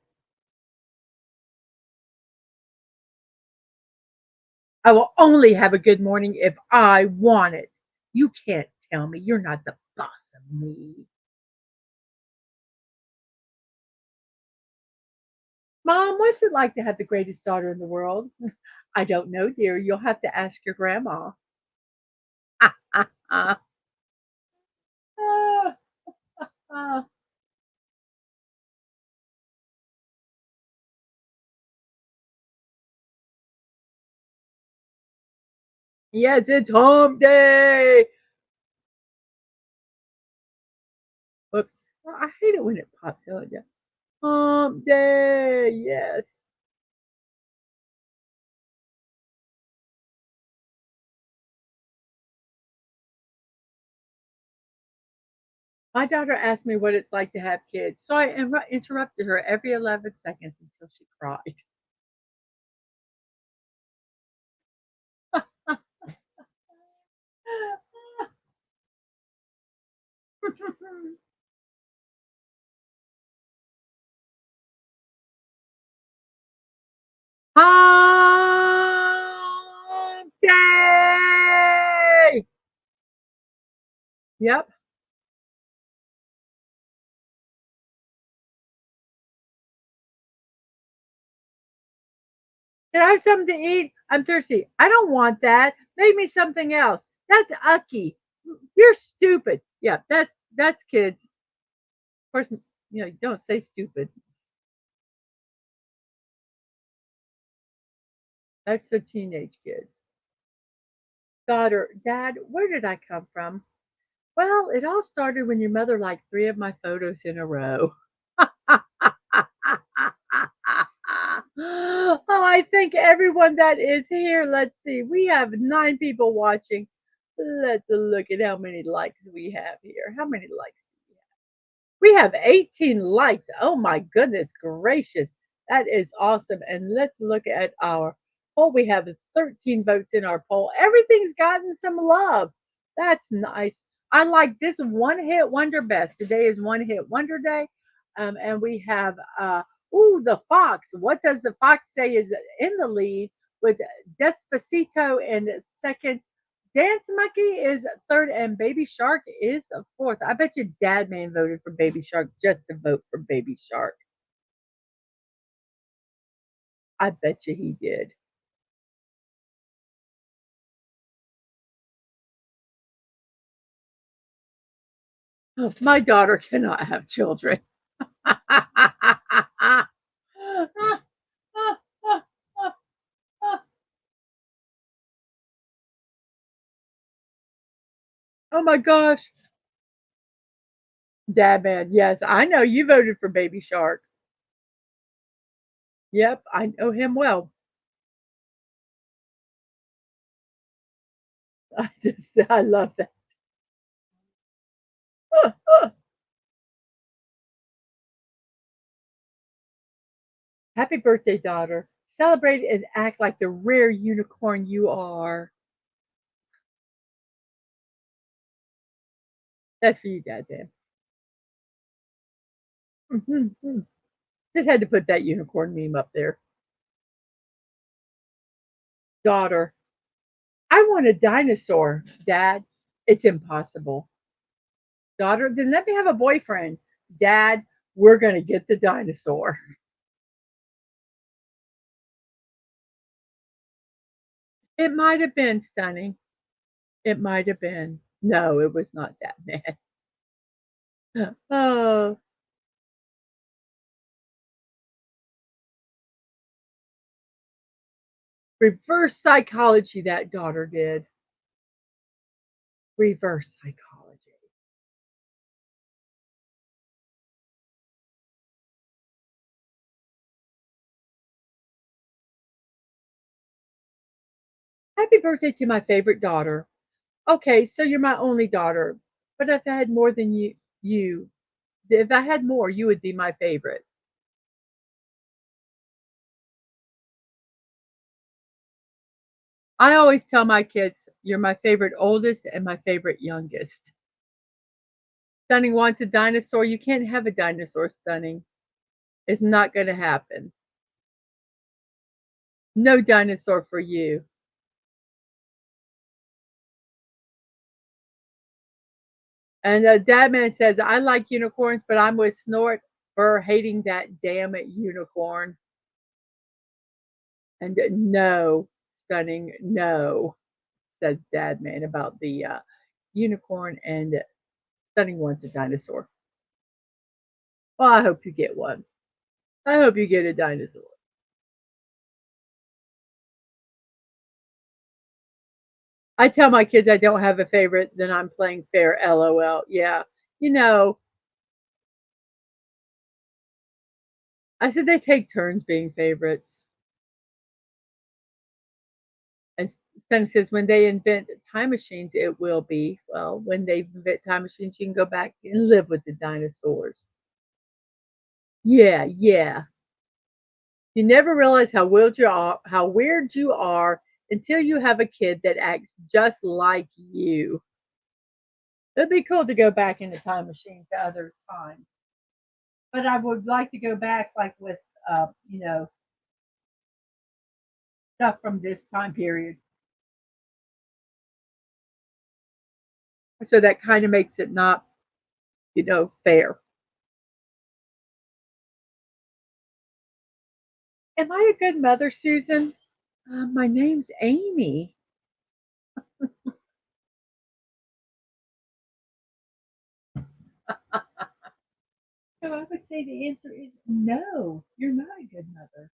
I will only have a good morning if I want it. You can't tell me you're not the boss of me. Mom, what's it like to have the greatest daughter in the world? I don't know, dear. You'll have to ask your grandma. Yes, it's home day. Whoops. Oh, I hate it when it pops on you. Hump day. Yes. My daughter asked me what it's like to have kids, so I interrupted her every 11 seconds until she cried. Hump day. Yep. Can I have something to eat? I'm thirsty. I don't want that. Make me something else. That's ucky. You're stupid. Yeah, that's kids. Of course, you don't say stupid. That's the teenage kids. Daughter, Dad, where did I come from? Well, it all started when your mother liked three of my photos in a row. Oh, I thank everyone that is here. Let's see. We have 9 people watching. Let's look at how many likes we have here. How many likes do we have? We have 18 likes. Oh my goodness gracious. That is awesome. And let's look at our poll. We have 13 votes in our poll. Everything's gotten some love. That's nice. I like this one hit wonder best. Today is one hit wonder day. And we have the Fox. What does the Fox say is in the lead with Despacito in second. Dance Monkey is third, and Baby Shark is fourth. I bet you Dad Man voted for Baby Shark just to vote for Baby Shark. I bet you he did. Oh, my daughter cannot have children. Oh my gosh. Dad Man, yes, I know you voted for Baby Shark. Yep, I know him well. I love that. Happy birthday, daughter. Celebrate and act like the rare unicorn you are. That's for you, Dad Man. Just had to put that unicorn meme up there. Daughter, I want a dinosaur. Dad, it's impossible. Daughter, then let me have a boyfriend. Dad, we're going to get the dinosaur. It might have been stunning. It might have been. No, it was not that bad. Oh, reverse psychology, that daughter did. Reverse psychology. Happy birthday to my favorite daughter. Okay, so you're my only daughter, but if I had more than you, if I had more, you would be my favorite. I always tell my kids, you're my favorite oldest and my favorite youngest. Stunning wants a dinosaur. You can't have a dinosaur, Stunning. It's not going to happen. No dinosaur for you. And Dadman says, I like unicorns, but I'm with Snort for hating that damn unicorn. And no, Stunning, no, says Dadman about the unicorn, and Stunning wants a dinosaur. Well, I hope you get one. I hope you get a dinosaur. I tell my kids I don't have a favorite, then I'm playing fair, LOL. Yeah. You know, I said they take turns being favorites. And Stan says when they invent time machines, it will be. Well, when they invent time machines, you can go back and live with the dinosaurs. Yeah, yeah. You never realize how weird you are until you have a kid that acts just like you. It'd be cool to go back in the time machine to other times. But I would like to go back like with stuff from this time period. So that kind of makes it not, fair. Am I a good mother, Susan? My name's Amy. So I would say the answer is no, you're not a good mother.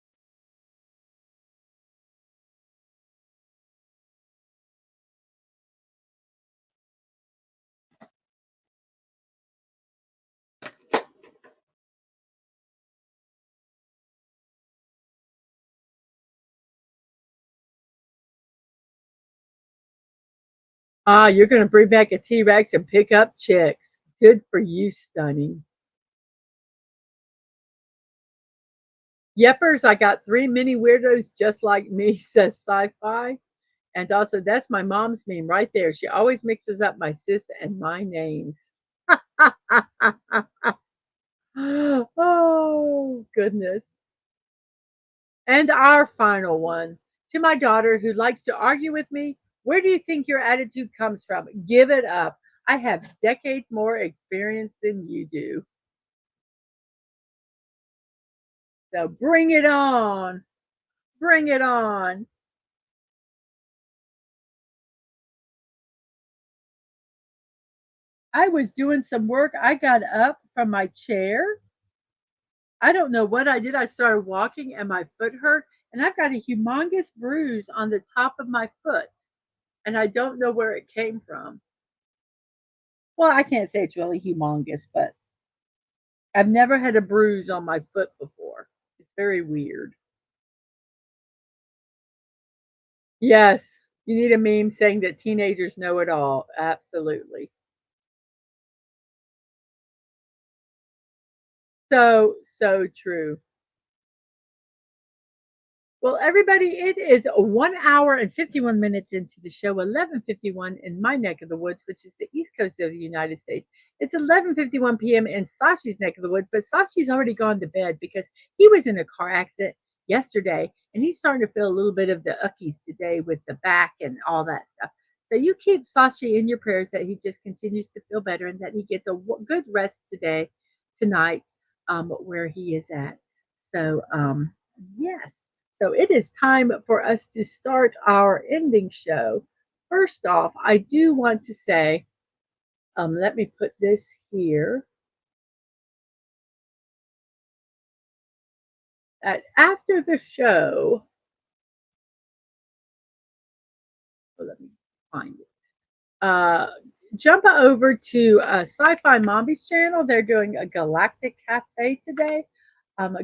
Ah, you're going to bring back a T Rex and pick up chicks. Good for you, Stunning. Yepers, I got 3 mini weirdos just like me, says sci-fi. And also, that's my mom's meme right there. She always mixes up my sis and my names. Oh, goodness. And our final one. To my daughter who likes to argue with me, where do you think your attitude comes from? Give it up. I have decades more experience than you do. So bring it on. Bring it on. I was doing some work. I got up from my chair. I don't know what I did. I started walking and my foot hurt, and I've got a humongous bruise on the top of my foot, and I don't know where it came from. Well, I can't say it's really humongous, but I've never had a bruise on my foot before. It's very weird. Yes, you need a meme saying that teenagers know it all. Absolutely. So, so true. Well, everybody, it is 1 hour and 51 minutes into the show, 11:51 in my neck of the woods, which is the East Coast of the United States. It's 11:51 p.m. in Sashi's neck of the woods, but Sashi's already gone to bed because he was in a car accident yesterday, and he's starting to feel a little bit of the uckies today with the back and all that stuff. So you keep Sashi in your prayers that he just continues to feel better and that he gets a good rest today, tonight, where he is at. So, yes. So it is time for us to start our ending show. First off, I do want to say, let me put this here. That after the show, let me find it. Uh, Jump over to Sci-Fi Mommy's channel. They're doing a Galactic Cafe today.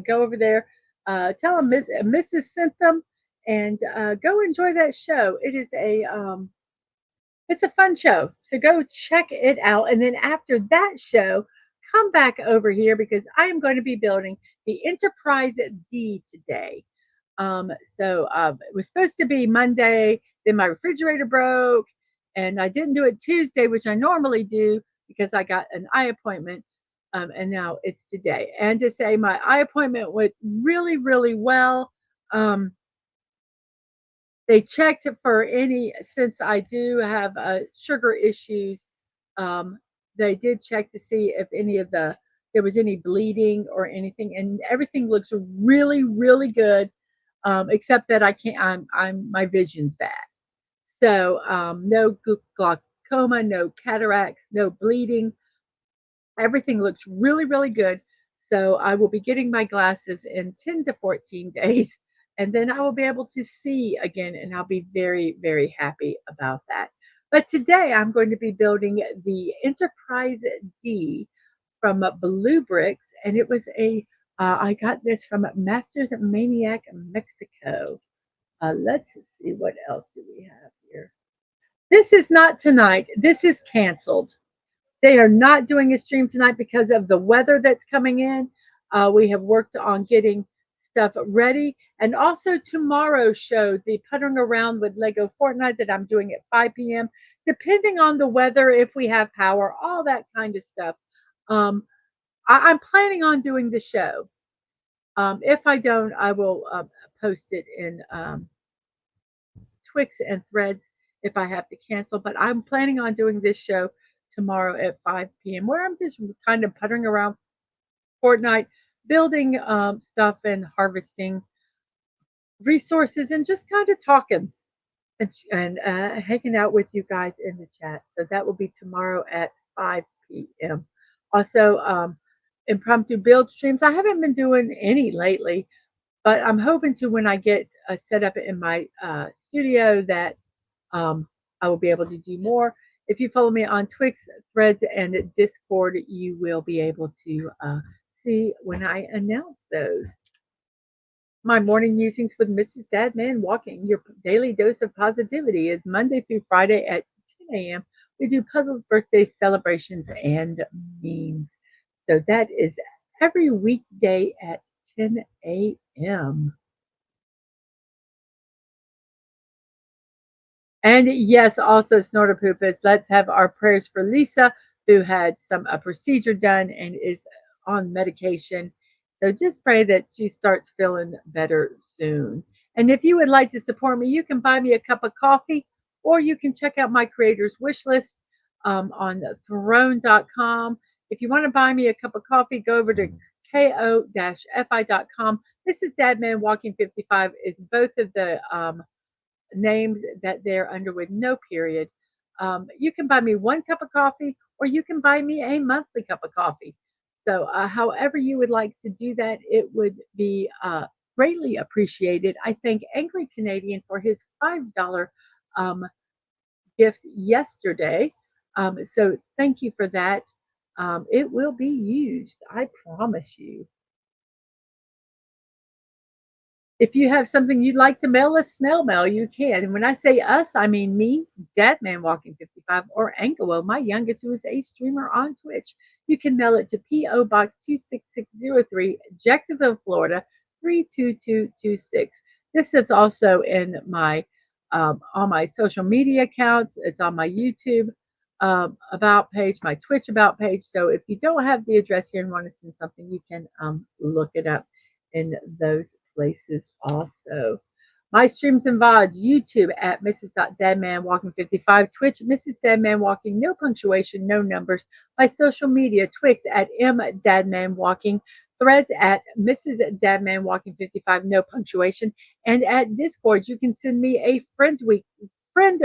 Go over there. Tell them Mrs. sent them, and go enjoy that show. It is a it's a fun show. So go check it out. And then after that show, come back over here because I am going to be building the Enterprise D today. It was supposed to be Monday, then my refrigerator broke, and I didn't do it Tuesday, which I normally do because I got an eye appointment. And now it's today. And to say my eye appointment went really, really well. Um, they checked for any, since I do have sugar issues. Um, they did check to see if any of there was any bleeding or anything, and everything looks really, really good. Except that I can't. My vision's bad. So no glaucoma, no cataracts, no bleeding. Everything looks really, really good. So I will be getting my glasses in 10 to 14 days, and then I will be able to see again, and I'll be very, very happy about that. But today I'm going to be building the Enterprise D from Blue Bricks, and it was I got this from Masters Maniac Mexico. Let's see what else do we have here. This is not tonight. This is canceled. They are not doing a stream tonight because of the weather that's coming in. We have worked on getting stuff ready. And also tomorrow's show, the puttering around with Lego Fortnite that I'm doing at 5 p.m., depending on the weather, if we have power, all that kind of stuff. Um, I'm planning on doing the show. If I don't, I will post it in Twix and Threads if I have to cancel. But I'm planning on doing this show tomorrow at 5 p.m., where I'm just kind of puttering around Fortnite, building stuff and harvesting resources and just kind of talking and hanging out with you guys in the chat. So that will be tomorrow at 5 p.m. Also, impromptu build streams. I haven't been doing any lately, but I'm hoping to, when I get set up in my studio, that I will be able to do more. If you follow me on Twix, Threads, and Discord, you will be able to see when I announce those. My morning musings with Mrs. Dadman Walking, your daily dose of positivity, is Monday through Friday at 10 a.m. We do puzzles, birthdays, celebrations, and memes. So that is every weekday at 10 a.m. And yes, also snorter poopers. Let's have our prayers for Lisa, who had some a procedure done and is on medication. So just pray that she starts feeling better soon. And if you would like to support me, you can buy me a cup of coffee, or you can check out my creator's wish list on throne.com. If you want to buy me a cup of coffee, go over to ko-fi.com. Mrs.DadmanWalking55 is both of the names that they're under with no period. You can buy me one cup of coffee, or you can buy me a monthly cup of coffee. So, however you would like to do that, it would be greatly appreciated. I thank Angry Canadian for his $5 um, gift yesterday. So, thank you for that. It will be used, I promise you. If you have something you'd like to mail us snail mail, you can. And when I say us, I mean me, DadmanWalking55, or Angelo, my youngest, who is a streamer on Twitch. You can mail it to P.O. Box 26603, Jacksonville, Florida 32226. This is also in my on my social media accounts. It's on my YouTube about page, my Twitch about page. So if you don't have the address here and want to send something, you can look it up in those places also. My streams and VODs, YouTube at Mrs.DadmanWalking55, Twitch, Mrs. Dadman Walking, no punctuation, no numbers. My social media, Twix at MDadmanWalking, Threads at Mrs. DadmanWalking55, no punctuation. And at Discord, you can send me a friend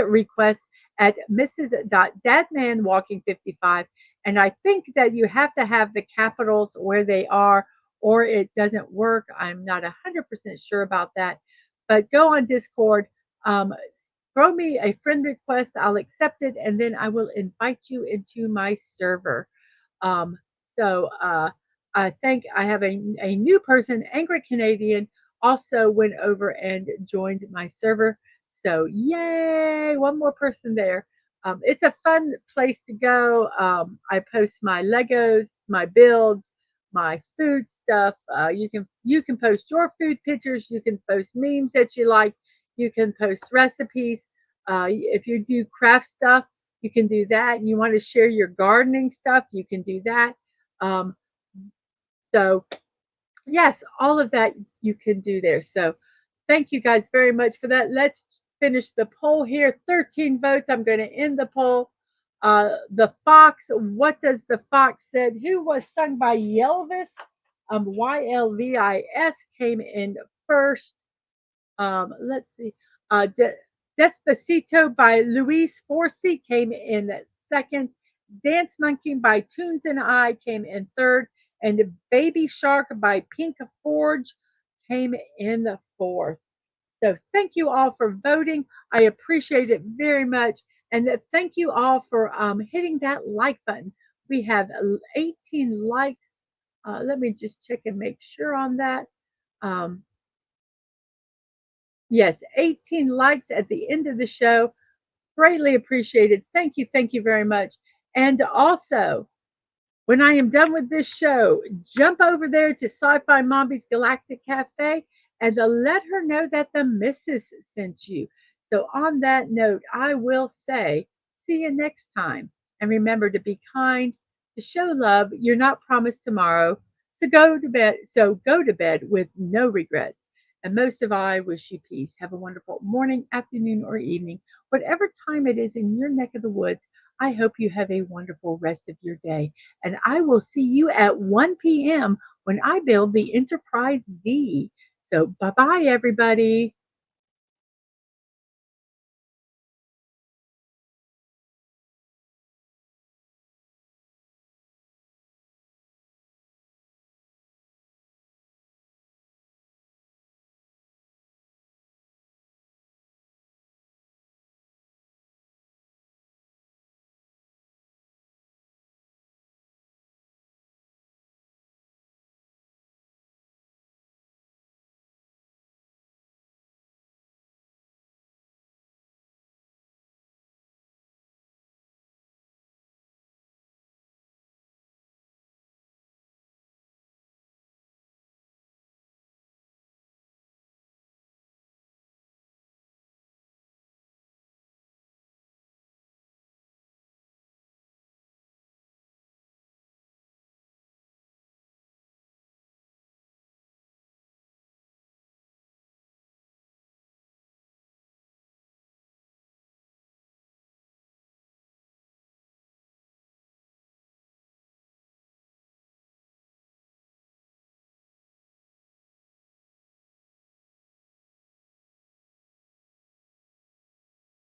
request at Mrs.DadmanWalking55. And I think that you have to have the capitals where they are, or it doesn't work. I'm not 100% sure about that. But go on Discord, throw me a friend request. I'll accept it, and then I will invite you into my server. Um, so I think I have a new person, Angry Canadian, also went over and joined my server. So yay, one more person there. It's a fun place to go. I post my Legos, my builds, my food stuff. You can post your food pictures. You can post memes that you like. You can post recipes. If you do craft stuff, you can do that. You want to share your gardening stuff, you can do that. Um, so yes, all of that you can do there. So thank you guys very much for that. Let's finish the poll here. 13 votes. I'm going to end the poll. The Fox, what does the Fox said? Who was sung by Yelvis? YLVIS came in first. Let's see. Despacito by Luis Forci came in second. Dance Monkey by Tunes and I came in third. And Baby Shark by Pink Forge came in the fourth. So thank you all for voting. I appreciate it very much. And thank you all for hitting that like button. We have 18 likes. Let me just check and make sure on that. Yes, 18 likes at the end of the show. Greatly appreciated. Thank you very much. And also, when I am done with this show, jump over there to Sci-Fi Mommy's Galactic Cafe and let her know that the missus sent you. So on that note, I will say, see you next time. And remember to be kind, to show love. You're not promised tomorrow. So go to bed with no regrets. And most of all, I wish you peace. Have a wonderful morning, afternoon, or evening. Whatever time it is in your neck of the woods, I hope you have a wonderful rest of your day. And I will see you at 1 p.m. when I build the Enterprise D. So bye-bye, everybody.